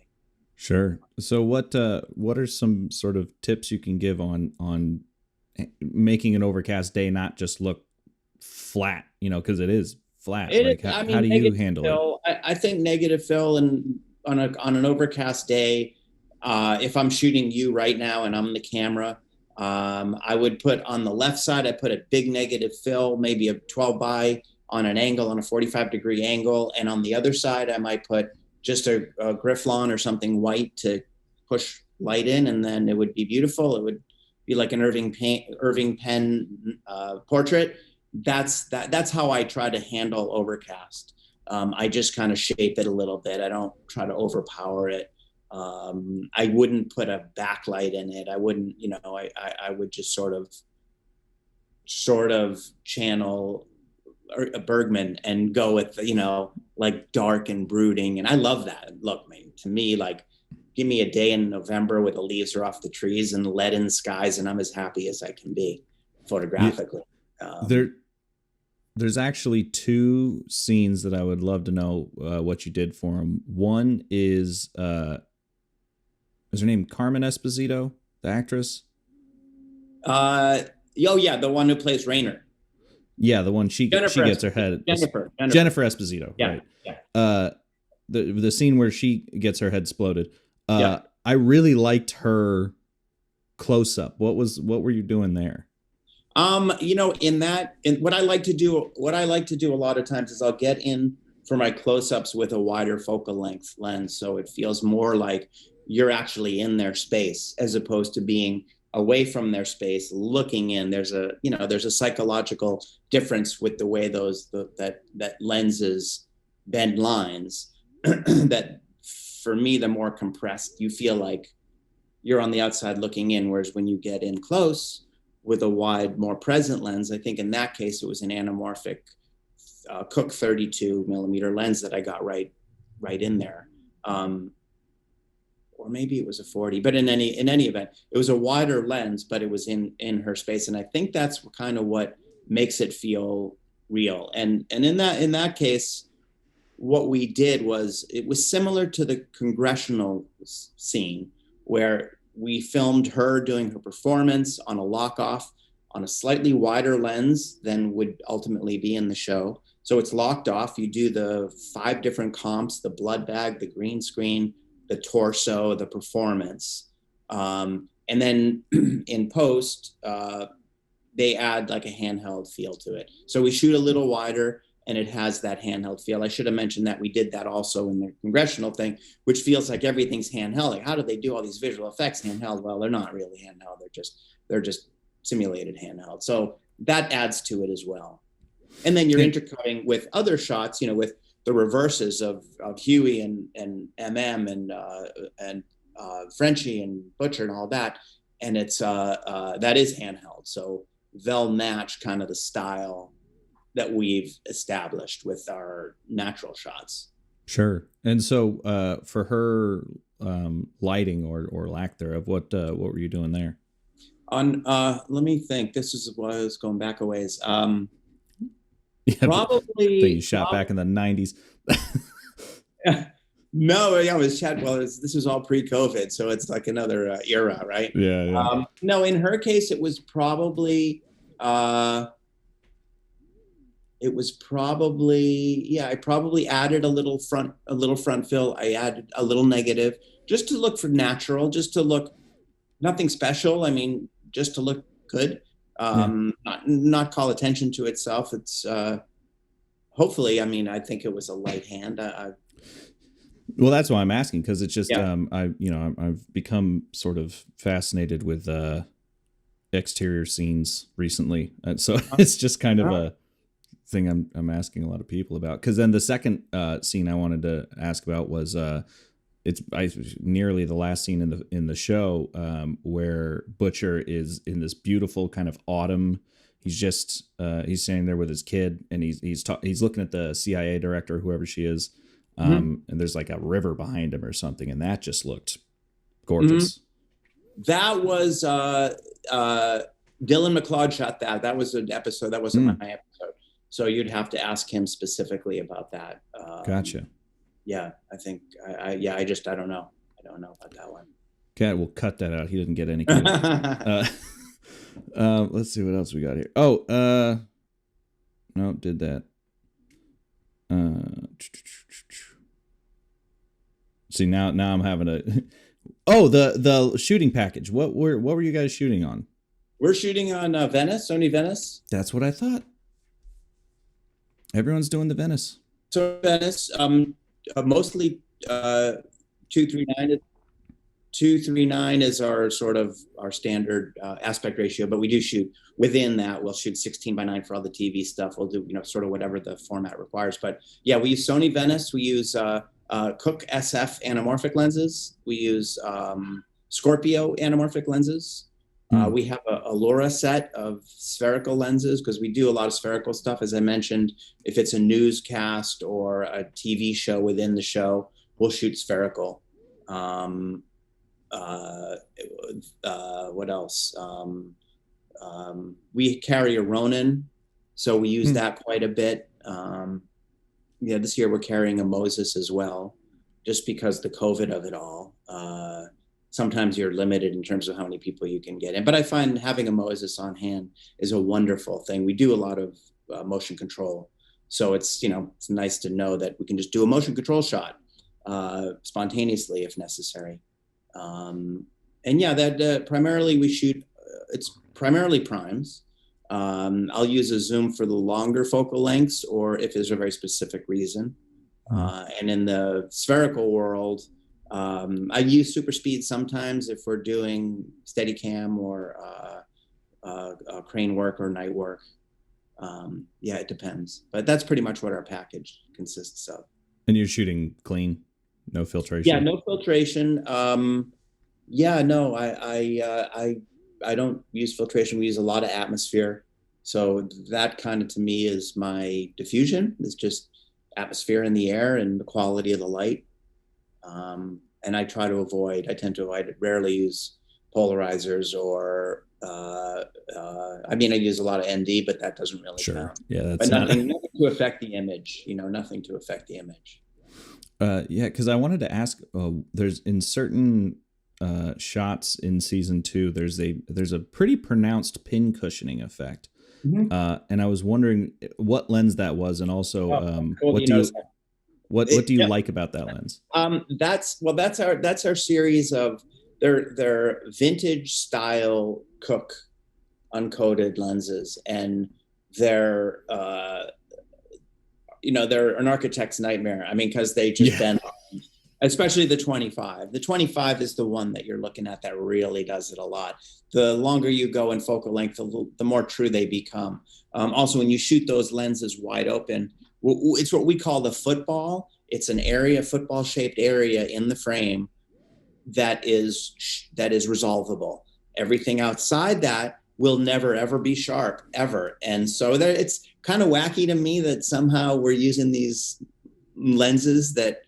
Sure. So what are some sort of tips you can give on making an overcast day not just look flat, because it is flat. How do you handle it? I think negative fill and on an overcast day, if I'm shooting you right now and I'm the camera, I would put on the left side, I put a big negative fill, maybe a 12 by on an angle, on a 45-degree angle. And on the other side, I might put just a Grifflon or something white to push light in, and then it would be beautiful. It would be like an Irving Penn portrait. That's how I try to handle overcast. I just kind of shape it a little bit. I don't try to overpower it. I wouldn't put a backlight in it. I wouldn't, I would just sort of channel a Bergman and go with, like dark and brooding. And I love that. Look, man, to me, like, give me a day in November where the leaves are off the trees and leaden skies, and I'm as happy as I can be photographically. There's actually two scenes that I would love to know what you did for them. One is her name Carmen Esposito, the actress? Oh yeah, the one who plays Rainer. Yeah, the one she gets her head. Jennifer Esposito. Yeah, right. Yeah. The scene where she gets her head exploded. Yeah. I really liked her close up. What were you doing there? What I like to do a lot of times is I'll get in for my close-ups with a wider focal length lens, so it feels more like you're actually in their space as opposed to being away from their space looking in. There's a psychological difference with the way that lenses bend lines that for me, the more compressed you feel like you're on the outside looking in, whereas when you get in close with a wide, more present lens, I think in that case it was an anamorphic Cooke 32 millimeter lens that I got right in there, or maybe it was a 40. But in any event, it was a wider lens, but it was in her space, and I think that's kind of what makes it feel real. And in that case, what we did was it was similar to the congressional scene where we filmed her doing her performance on a lock-off on a slightly wider lens than would ultimately be in the show. So it's locked off. You do the 5 different comps, the blood bag, the green screen, the torso, the performance. And then in post, they add like a handheld feel to it. So we shoot a little wider and it has that handheld feel. I should have mentioned that we did that also in the congressional thing, which feels like everything's handheld. Like, how do they do all these visual effects handheld? Well, they're not really handheld. They're just simulated handheld. So that adds to it as well. And then you're intercutting with other shots, with the reverses of Huey and MM and Frenchie and Butcher and all that. And it's that is handheld. So they'll match kind of the style that we've established with our natural shots. Sure. And so for her lighting or lack thereof, what were you doing there? Let me think. This was going back a ways. Yeah, probably you shot back in the 90s. No, yeah, it was Chad. Well, this was all pre-COVID, so it's like another era, right? Yeah. No, in her case, it was probably. I probably added a little front fill. I added a little negative just to look for natural, just to look nothing special. I mean, just to look good. Not call attention to itself. It's hopefully, I mean, I think it was a light hand. Well, that's why I'm asking, because it's just I've become sort of fascinated with exterior scenes recently, and so it's just kind of a thing I'm asking a lot of people about. Because then the second scene I wanted to ask about was it's nearly the last scene in the show, where Butcher is in this beautiful kind of autumn. He's just he's standing there with his kid, and he's looking at the CIA director, whoever she is, and there's like a river behind him or something, and that just looked gorgeous. That was Dylan McLeod shot that. That was an episode. That wasn't my episode. So you'd have to ask him specifically about that. Gotcha. Yeah, I think I don't know. I don't know about that one. Okay, we'll cut that out. He didn't get any credit. Let's see what else we got here. Oh, no, did that. See, now I'm having a. Oh, the shooting package. What were you guys shooting on? We're shooting on Sony Venice. That's what I thought. Everyone's doing the Venice. So Venice, mostly 239. 239 is our sort of our standard aspect ratio, but we do shoot within that. We'll shoot 16:9 for all the TV stuff. We'll do sort of whatever the format requires. But yeah, we use Sony Venice. We use Cooke SF anamorphic lenses. We use Scorpio anamorphic lenses. We have a Laura set of spherical lenses because we do a lot of spherical stuff. As I mentioned, if it's a newscast or a TV show within the show, we'll shoot spherical. What else? We carry a Ronin, so we use that quite a bit. This year we're carrying a Moses as well, just because the COVID of it all. Sometimes you're limited in terms of how many people you can get in. But I find having a Moses on hand is a wonderful thing. We do a lot of motion control. So it's nice to know that we can just do a motion control shot spontaneously if necessary. Primarily we shoot, it's primarily primes. I'll use a zoom for the longer focal lengths or if there's a very specific reason. And in the spherical world, I use super speed sometimes if we're doing Steadicam or crane work or night work. It depends. But that's pretty much what our package consists of. And you're shooting clean, no filtration? Yeah, no filtration. I don't use filtration. We use a lot of atmosphere. So that kind of to me is my diffusion. It's just atmosphere in the air and the quality of the light. And I tend to avoid, rarely use polarizers or, I use a lot of ND, but that doesn't really count. Yeah, that's nothing to affect the image, nothing to affect the image. Because I wanted to ask, there's in certain shots in season 2, there's a pretty pronounced pin cushioning effect. And I was wondering what lens that was, and also what do you like about that lens? That's our series of they're vintage style Cooke uncoated lenses, and they're they're an architect's nightmare. Because they just bend, especially the 25. The 25 is the one that you're looking at that really does it a lot. The longer you go in focal length, the more true they become. Also, when you shoot those lenses wide open, it's what we call the football. It's an area, football-shaped area in the frame that is resolvable. Everything outside that will never, ever be sharp, ever. And so it's kind of wacky to me that somehow we're using these lenses that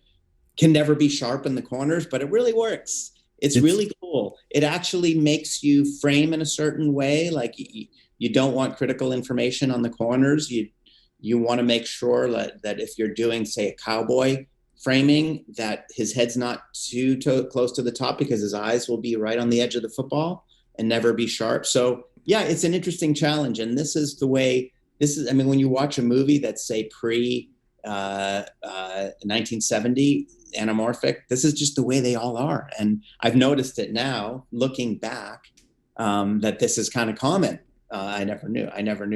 can never be sharp in the corners, but it really works. It's really cool. It actually makes you frame in a certain way. Like you don't want critical information on the corners. You want to make sure that if you're doing, say, a cowboy framing, that his head's not too close to the top because his eyes will be right on the edge of the football and never be sharp. So yeah, it's an interesting challenge. And this is the way, when you watch a movie that's, say, pre 1970 anamorphic, this is just the way they all are. And I've noticed it now, looking back, that this is kind of common. I never knew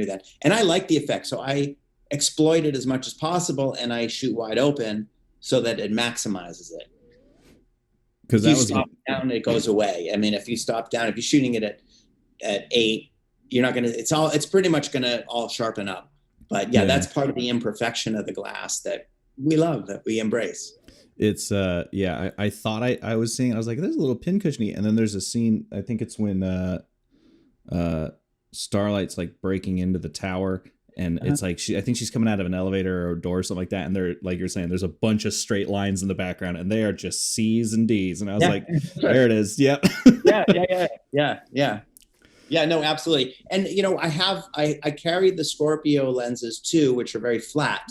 that. And I like the effect. So I exploit it as much as possible, and I shoot wide open so that it maximizes it. Because if you stop down, it goes away. If you stop down, if you're shooting it at 8, you're not gonna. It's pretty much gonna all sharpen up. But yeah, that's part of the imperfection of the glass that we love, that we embrace. It's yeah, I thought I was seeing, I was like, there's a little pincushiony, and then there's a scene, I think it's when uh Starlight's like breaking into the tower, and it's like I think she's coming out of an elevator or a door or something like that, and they're like you're saying, there's a bunch of straight lines in the background, and they are just C's and D's, and I was like, there it is. Yep. Yeah, no, absolutely. And I carry the Scorpio lenses too, which are very flat.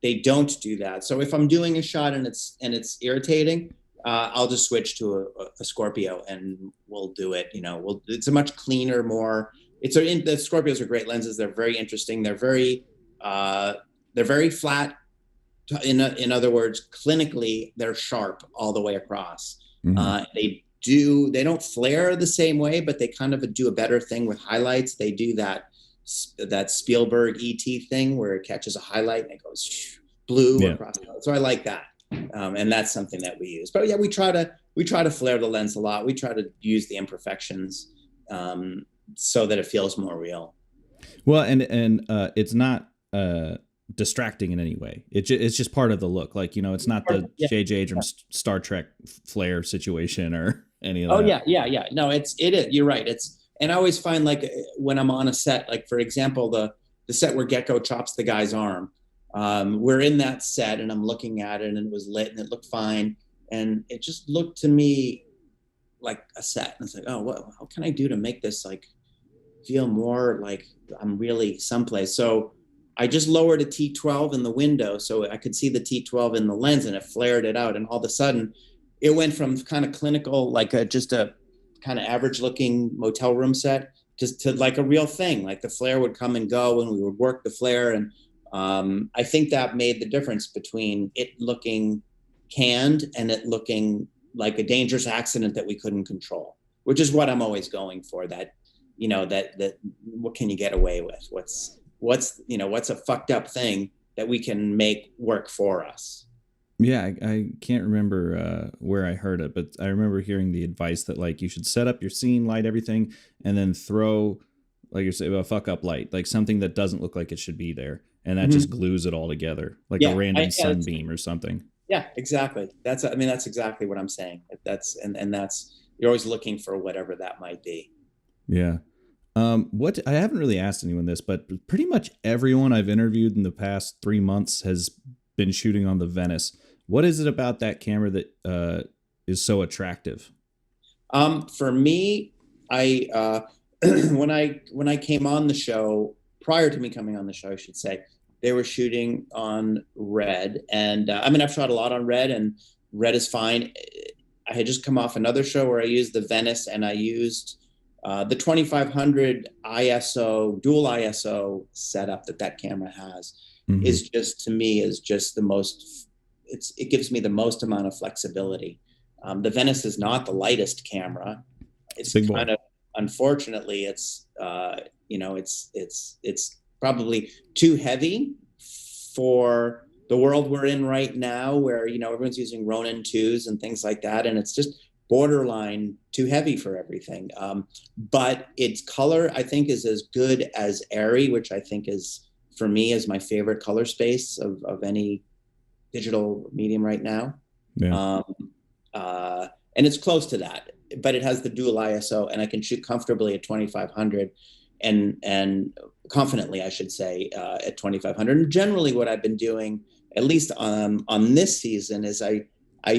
They don't do that. So if I'm doing a shot and it's irritating, I'll just switch to a Scorpio and we'll do it. It's a much cleaner, more. The Scorpios are great lenses. They're very interesting. They're very flat. In other words, clinically, they're sharp all the way across. Mm-hmm. They don't flare the same way, but they kind of do a better thing with highlights. They do that Spielberg ET thing where it catches a highlight and it goes blue across. So I like that. And that's something that we use. But yeah, we try to flare the lens a lot. We try to use the imperfections so that it feels more real. Well, and it's not distracting in any way. It's just part of the look. Like, it's not the J.J. Abrams Star Trek flare situation or any of that. Oh yeah. No, it is. You're right. And I always find, like, when I'm on a set, like, for example, the set where Gecko chops the guy's arm, we're in that set and I'm looking at it and it was lit and it looked fine. And it just looked to me like a set. And it's like, oh, how can I do to make this like feel more like I'm really someplace? So I just lowered a T12 in the window so I could see the T12 in the lens, and it flared it out. And all of a sudden it went from kind of clinical, like just a kind of average looking motel room set, just to like a real thing. Like the flare would come and go and we would work the flare. And I think that made the difference between it looking canned and it looking like a dangerous accident that we couldn't control, which is what I'm always going for. That, that what can you get away with? What's a fucked up thing that we can make work for us? Yeah, I can't remember where I heard it, but I remember hearing the advice that, like, you should set up your scene, light everything, and then throw, like you say, a fuck up light, like something that doesn't look like it should be there, and that just glues it all together, like a random sunbeam or something. Yeah, exactly. That's exactly what I'm saying. That's you're always looking for whatever that might be. Yeah. What I haven't really asked anyone this, but pretty much everyone I've interviewed in the past 3 months has been shooting on the Venice. What is it about that camera that is so attractive? For me, I when I came on the show, prior to me coming on the show, I should say, they were shooting on red, and I've shot a lot on red, and red is fine. I had just come off another show where I used the Venice, and I used the 2500 ISO, dual ISO setup that camera has. Mm-hmm. Is just, to me, is just the most. It gives me the most amount of flexibility. The Venice is not the lightest camera. It's kind of, unfortunately, it's probably too heavy for the world we're in right now, where everyone's using Ronin 2s and things like that, and it's just borderline too heavy for everything. But its color, I think, is as good as Arri, which I think is, for me, is my favorite color space of any digital medium right now. Yeah. And it's close to that, but it has the dual ISO, and I can shoot comfortably at 2500 and confidently, I should say, at 2500. And generally what I've been doing, at least on this season, is I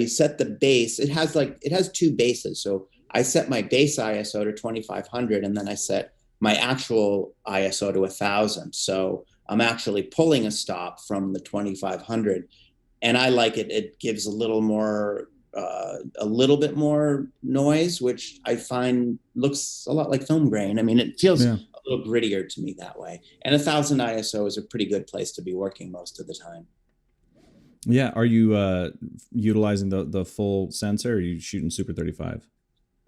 set the base. It has two bases. So I set my base ISO to 2500, and then I set my actual ISO to 1000. So I'm actually pulling a stop from the 2500, and I like it. It gives a little bit more noise, which I find looks a lot like film grain. I mean, it feels a little grittier to me that way. And 1000 ISO is a pretty good place to be working most of the time. Yeah. Are you utilizing the full sensor, or are you shooting Super 35?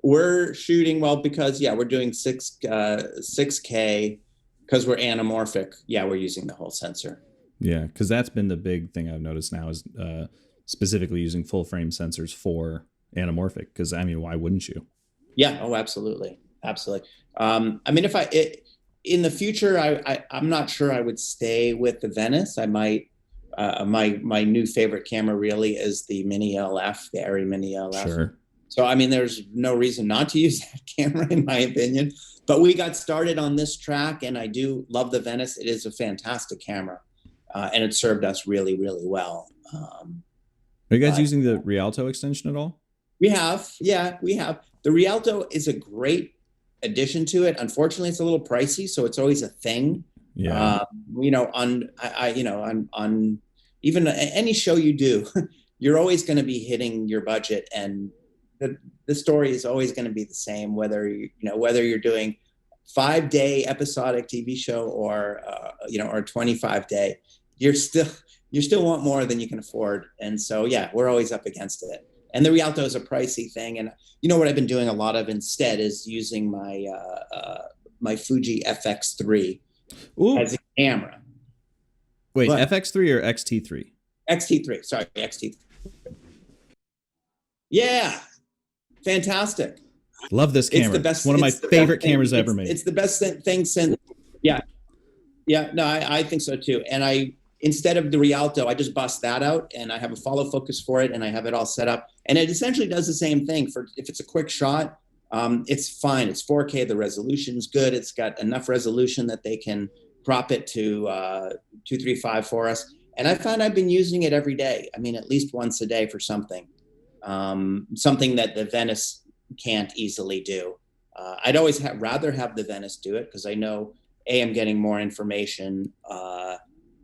We're shooting, because we're doing 6K because we're anamorphic. Yeah, we're using the whole sensor. Yeah, because that's been the big thing I've noticed now is specifically using full frame sensors for anamorphic. Because why wouldn't you? Yeah. Oh, absolutely. In the future, I'm not sure I would stay with the Venice. I might My new favorite camera really is the Mini LF, the Arri Mini LF. Sure. So, I mean, there's no reason not to use that camera, in my opinion. But we got started on this track, and I do love the Venice. It is a fantastic camera, and it served us really, really well. Are you guys using the Rialto extension at all? We have. The Rialto is a great addition to it. Unfortunately, it's a little pricey, so it's always a thing. Yeah. On even any show you do, you're always going to be hitting your budget, and the story is always going to be the same, whether you're doing 5-day episodic TV show or or 25-day, you still want more than you can afford. And so, yeah, we're always up against it. And the Rialto is a pricey thing. And what I've been doing a lot of instead is using my my Fuji FX3 as a camera. Wait, FX3 or XT3? XT3. Sorry, XT3. Yeah, fantastic. Love this camera. It's the best. One of my favorite cameras ever made. It's the best thing since. Yeah. No, I think so too. And instead of the Rialto, I just bust that out, and I have a follow focus for it, and I have it all set up, and it essentially does the same thing. For if it's a quick shot, it's fine. It's 4K. The resolution's good. It's got enough resolution that they can crop it to 235 for us. And I find I've been using it every day. I mean, at least once a day for something that the Venice can't easily do. I'd always rather have the Venice do it, because I know I'm getting more information.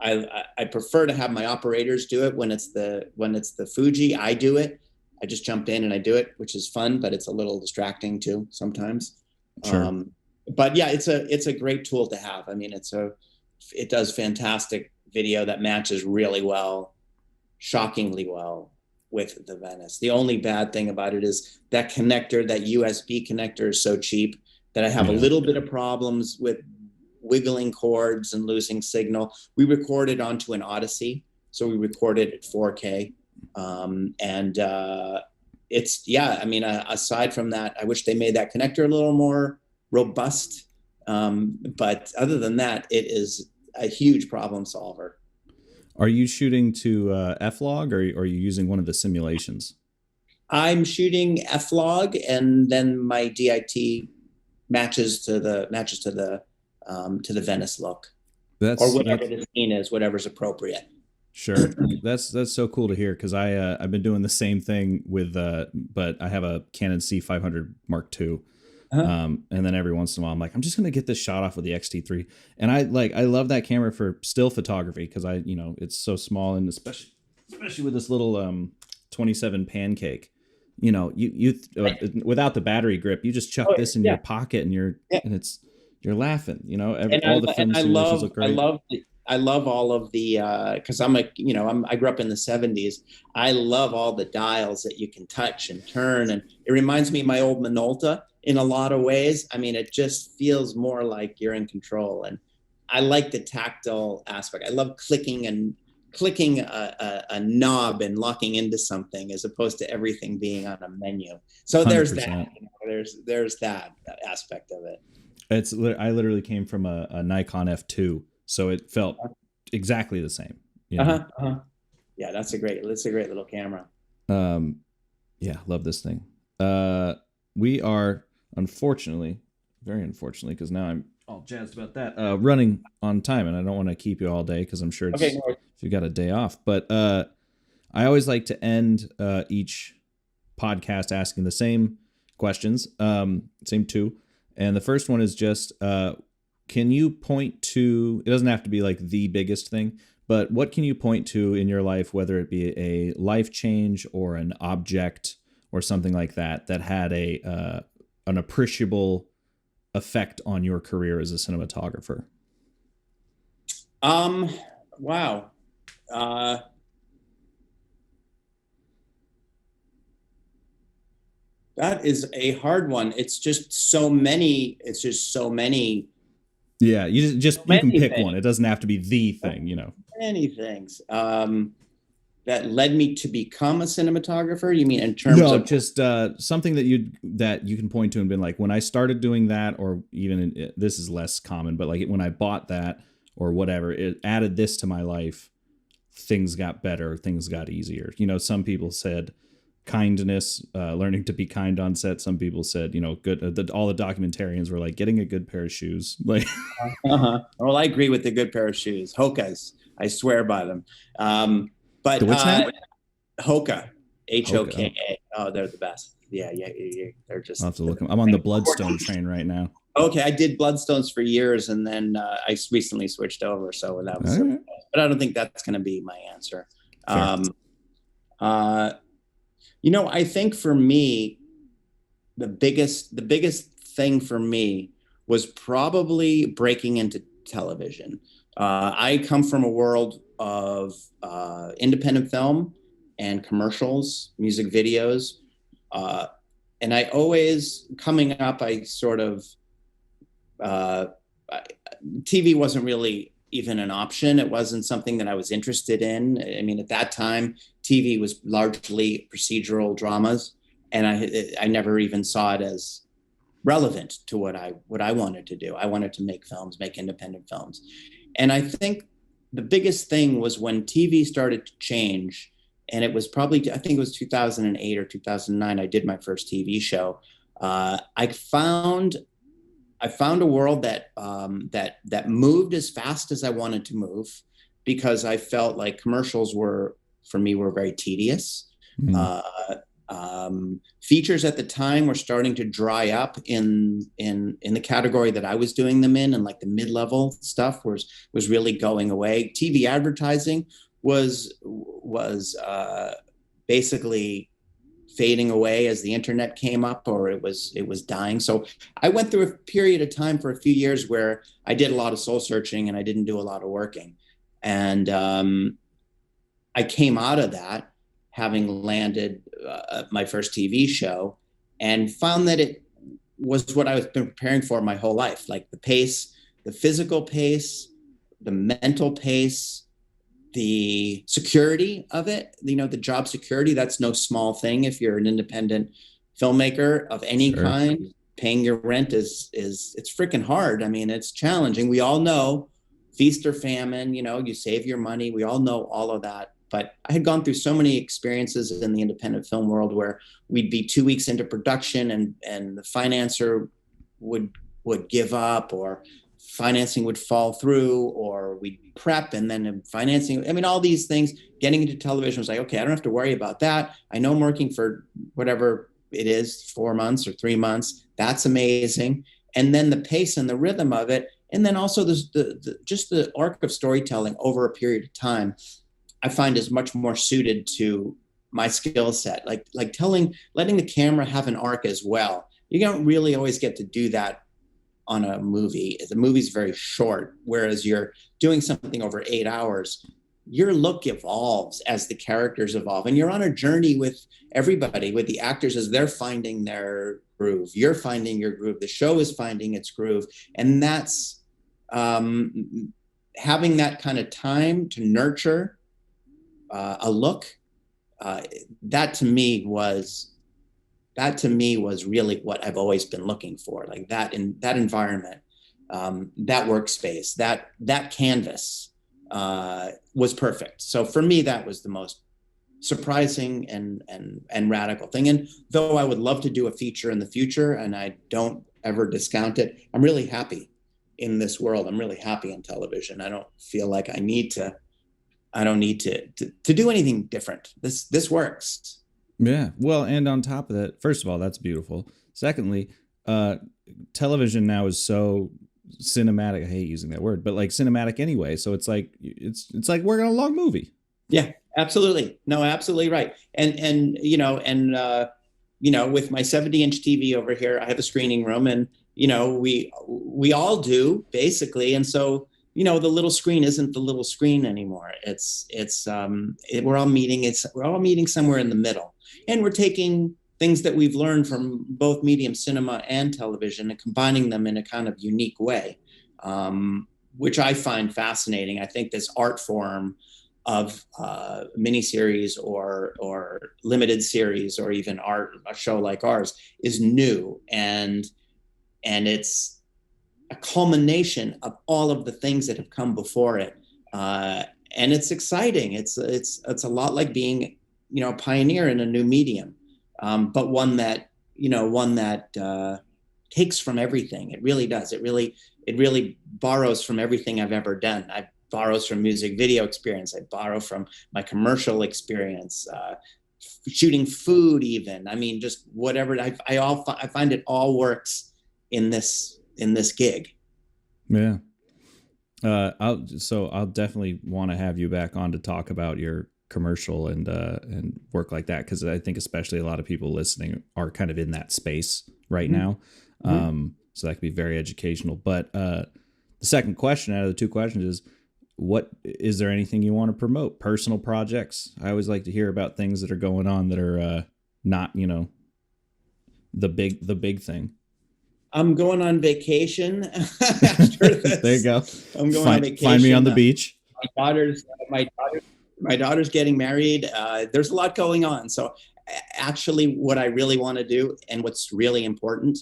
I prefer to have my operators do it when it's the Fuji. I do it. I just jump in and I do it, which is fun, but it's a little distracting too sometimes. Sure. But yeah, it's a great tool to have. I mean, it does fantastic video that matches really well, shockingly well, with the Venice. The only bad thing about it is that connector, that USB connector, is so cheap that I have a little bit of problems with wiggling cords and losing signal. We recorded onto an Odyssey, so we recorded at 4K. Aside from that, I wish they made that connector a little more robust. But other than that, it is a huge problem solver. Are you shooting to F-Log, or are you using one of the simulations? I'm shooting F-Log, and then my DIT matches to the Venice look, or whatever the scene is, whatever's appropriate. Sure, that's so cool to hear, because I've been doing the same thing with but I have a Canon C500 Mark II. And then every once in a while I'm like, I'm just gonna get this shot off with the XT3, and I love that camera for still photography, because it's so small, and especially with this little 27 pancake, you without the battery grip, you just chuck this in your pocket, and you're laughing, all the film simulations look great. I love all of the because I grew up in the 70s. I love all the dials that you can touch and turn, and it reminds me of my old Minolta in a lot of ways. I mean, it just feels more like you're in control, and I like the tactile aspect. I love clicking a knob and locking into something, as opposed to everything being on a menu. So 100%. There's that. There's that aspect of it. I literally came from a Nikon F2, so it felt exactly the same. Yeah, that's a great little camera. Yeah, love this thing. We are very unfortunately, because now I'm all jazzed about that, running on time, and I don't want to keep you all day, because I'm sure if you got a day off. But I always like to end each podcast asking the same questions, same two. And the first one is just, can you point to, it doesn't have to be like the biggest thing, but what can you point to in your life, whether it be a life change or an object or something like that, that had an appreciable effect on your career as a cinematographer? Wow. That is a hard one. It's just so many. Yeah, you can pick one. It doesn't have to be the thing, Many things that led me to become a cinematographer. You mean in terms of just something that you can point to and been like, when I started doing that, or even this is less common, but like when I bought that or whatever, it added this to my life things got better, things got easier. You know, some people said kindness, learning to be kind on set. Some people said, you know, good. All the documentarians were like getting a good pair of shoes. Like, Well, I agree with the good pair of shoes. Hoka's, I swear by them. But the which now? Hoka, Hoka. Hoka. Oh, they're the best. Yeah. They're I'll just. have to look them. I'm on the Bloodstone train right now. Okay, I did Bloodstones for years, and then I recently switched over. So that was, Right. but I don't think that's going to be my answer. You know, I think for me, the biggest thing for me was probably breaking into television. I come from a world of independent film and commercials, music videos, and I always coming up, I sort of TV wasn't really even an option. It wasn't something that I was interested in. I mean, at that time, TV was largely procedural dramas, and I never even saw it as relevant to what I wanted to do. I wanted to make films, make independent films, and I think the biggest thing was when TV started to change, and it was probably, I think it was 2008 or 2009. I did my first TV show. I found a world that that moved as fast as I wanted to move, because I felt like commercials were, for me, were very tedious. Mm. Features at the time were starting to dry up in the category that I was doing them in, and like the mid-level stuff was really going away. TV advertising was basically fading away as the internet came up, or it was dying. So I went through a period of time for a few years where I did a lot of soul searching and I didn't do a lot of working. And I came out of that having landed my first TV show, and found that it was what I was been preparing for my whole life. Like the pace, the physical pace, the mental pace, the security of it, you know, the job security, that's no small thing. If you're an independent filmmaker of any kind, paying your rent is it's freaking hard. I mean, it's challenging. We all know feast or famine, you know, you save your money. We all know all of that. But I had gone through so many experiences in the independent film world where we'd be 2 weeks into production and the financer would give up, or financing would fall through, or we'd prep and then financing. I mean, all these things. Getting into television was like, okay, I don't have to worry about that. I know I'm working for whatever it is, 4 months or 3 months. That's amazing. And then the pace and the rhythm of it, and then also just the arc of storytelling over a period of time, I find is much more suited to my skill set. Like letting the camera have an arc as well. You don't really always get to do that on a movie. The movie's very short, whereas you're doing something over 8 hours. Your look evolves as the characters evolve, and you're on a journey with everybody, with the actors as they're finding their groove. You're finding your groove. The show is finding its groove, and that's having that kind of time to nurture a look. That to me was really what I've always been looking for. Like that, in that environment, that workspace, that canvas was perfect. So for me, that was the most surprising and radical thing. And though I would love to do a feature in the future, and I don't ever discount it, I'm really happy in this world. I'm really happy in television. I don't feel like I need to do anything different. This works. Yeah. Well, and on top of that, first of all, that's beautiful. Secondly, television now is so cinematic. I hate using that word, but like cinematic anyway. So it's like we're in a long movie. Yeah, absolutely. No, absolutely right. And with my 70-inch TV over here, I have a screening room, and we all do basically. And so, the little screen isn't the little screen anymore. We're all meeting somewhere in the middle, and we're taking things that we've learned from both medium, cinema and television, and combining them in a kind of unique way, which I find fascinating. I think this art form of miniseries or limited series, or even a show like ours, is new, and it's a culmination of all of the things that have come before it. and it's exciting. It's a lot like being, a pioneer in a new medium, but one that takes from everything. It really does. It really borrows from everything I've ever done. I borrows from music video experience. I borrow from my commercial experience, shooting food, even. I mean, just whatever. I find it all works in this gig. Yeah. I'll definitely want to have you back on to talk about your commercial and work like that, because I think especially a lot of people listening are kind of in that space right now. So that could be very educational. But the second question out of the two questions is, what is there anything you want to promote? Personal projects? I always like to hear about things that are going on that are not, the big thing. I'm going on vacation after this. There you go. I'm going on vacation. Find me on the beach. My daughter's getting married. There's a lot going on. So actually what I really want to do, and what's really important,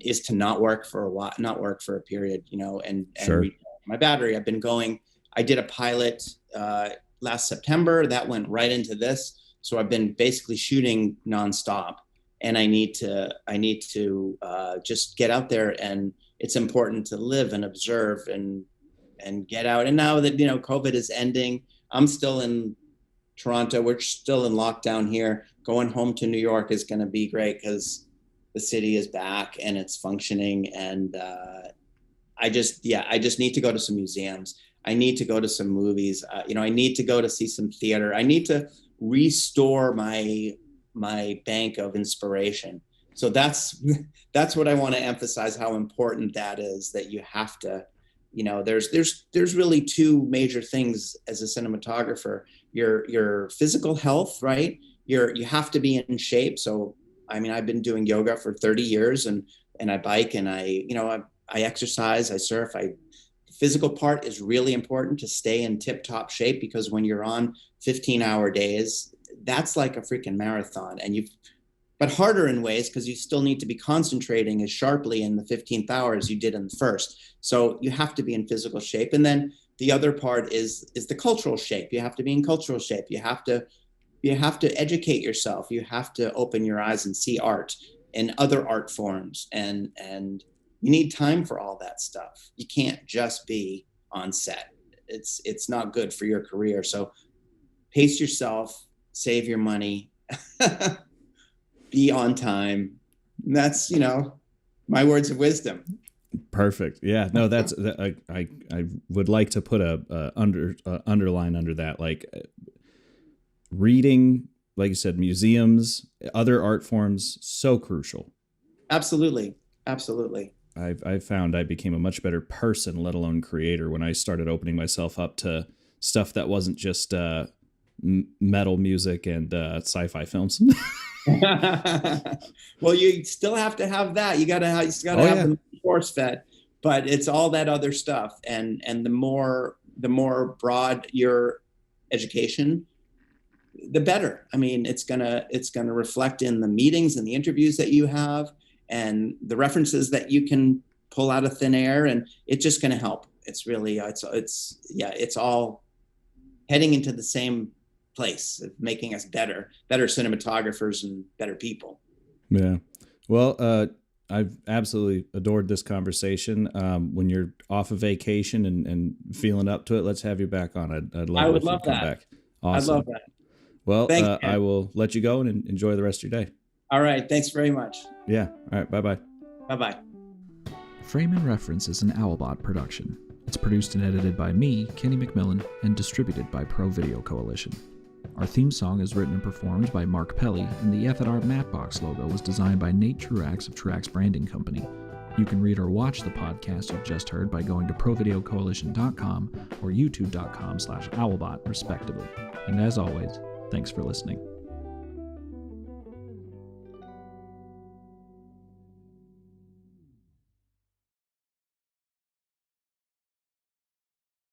is to not work for a while, not work for a period, and sure. My battery. I did a pilot last September that went right into this. So I've been basically shooting nonstop, and I need to just get out there. And it's important to live and observe and get out. And now that, COVID is ending, I'm still in Toronto. We're still in lockdown here. Going home to New York is going to be great because the city is back and it's functioning. And I just need to go to some museums. I need to go to some movies. I need to go to see some theater. I need to restore my bank of inspiration. So that's what I want to emphasize, how important that is, that you have to, there's really two major things as a cinematographer: your physical health, right? You have to be in shape. So, I mean, I've been doing yoga for 30 years and I bike and I exercise, I surf. The physical part is really important to stay in tip top shape, because when you're on 15-hour days, that's like a freaking marathon, but harder in ways, because you still need to be concentrating as sharply in the 15th hour as you did in the first. So you have to be in physical shape. And then the other part is the cultural shape. You have to be in cultural shape. You have to educate yourself. You have to open your eyes and see art and other art forms. And you need time for all that stuff. You can't just be on set. It's not good for your career. So pace yourself, save your money, be on time. And that's, my words of wisdom. Perfect. Yeah, no, that's, I would like to put a underline under that, like reading, like you said, museums, other art forms, so crucial. Absolutely. I found I became a much better person, let alone creator, when I started opening myself up to stuff that wasn't just metal music and sci-fi films. Well, you still have to have that. You gotta have the force fed, but it's all that other stuff. And the more broad your education, the better. I mean, it's gonna reflect in the meetings and the interviews that you have, and the references that you can pull out of thin air, and it's just going to help. It's really, it's all heading into the same place of making us better cinematographers and better people. Yeah. Well, I've absolutely adored this conversation. When you're off of vacation and feeling up to it, let's have you back on. I'd love. I would love that. Back. Awesome. I'd love that. Well, I will let you go and enjoy the rest of your day. All right. Thanks very much. Yeah. All right. Bye-bye. Bye-bye. Frame and Reference is an Owlbot production. It's produced and edited by me, Kenny McMillan, and distributed by ProVideo Coalition. Our theme song is written and performed by Mark Pelly, and the F&R Mattbox logo was designed by Nate Truax of Truax Branding Company. You can read or watch the podcast you've just heard by going to provideocoalition.com or youtube.com/owlbot, respectively. And as always, thanks for listening.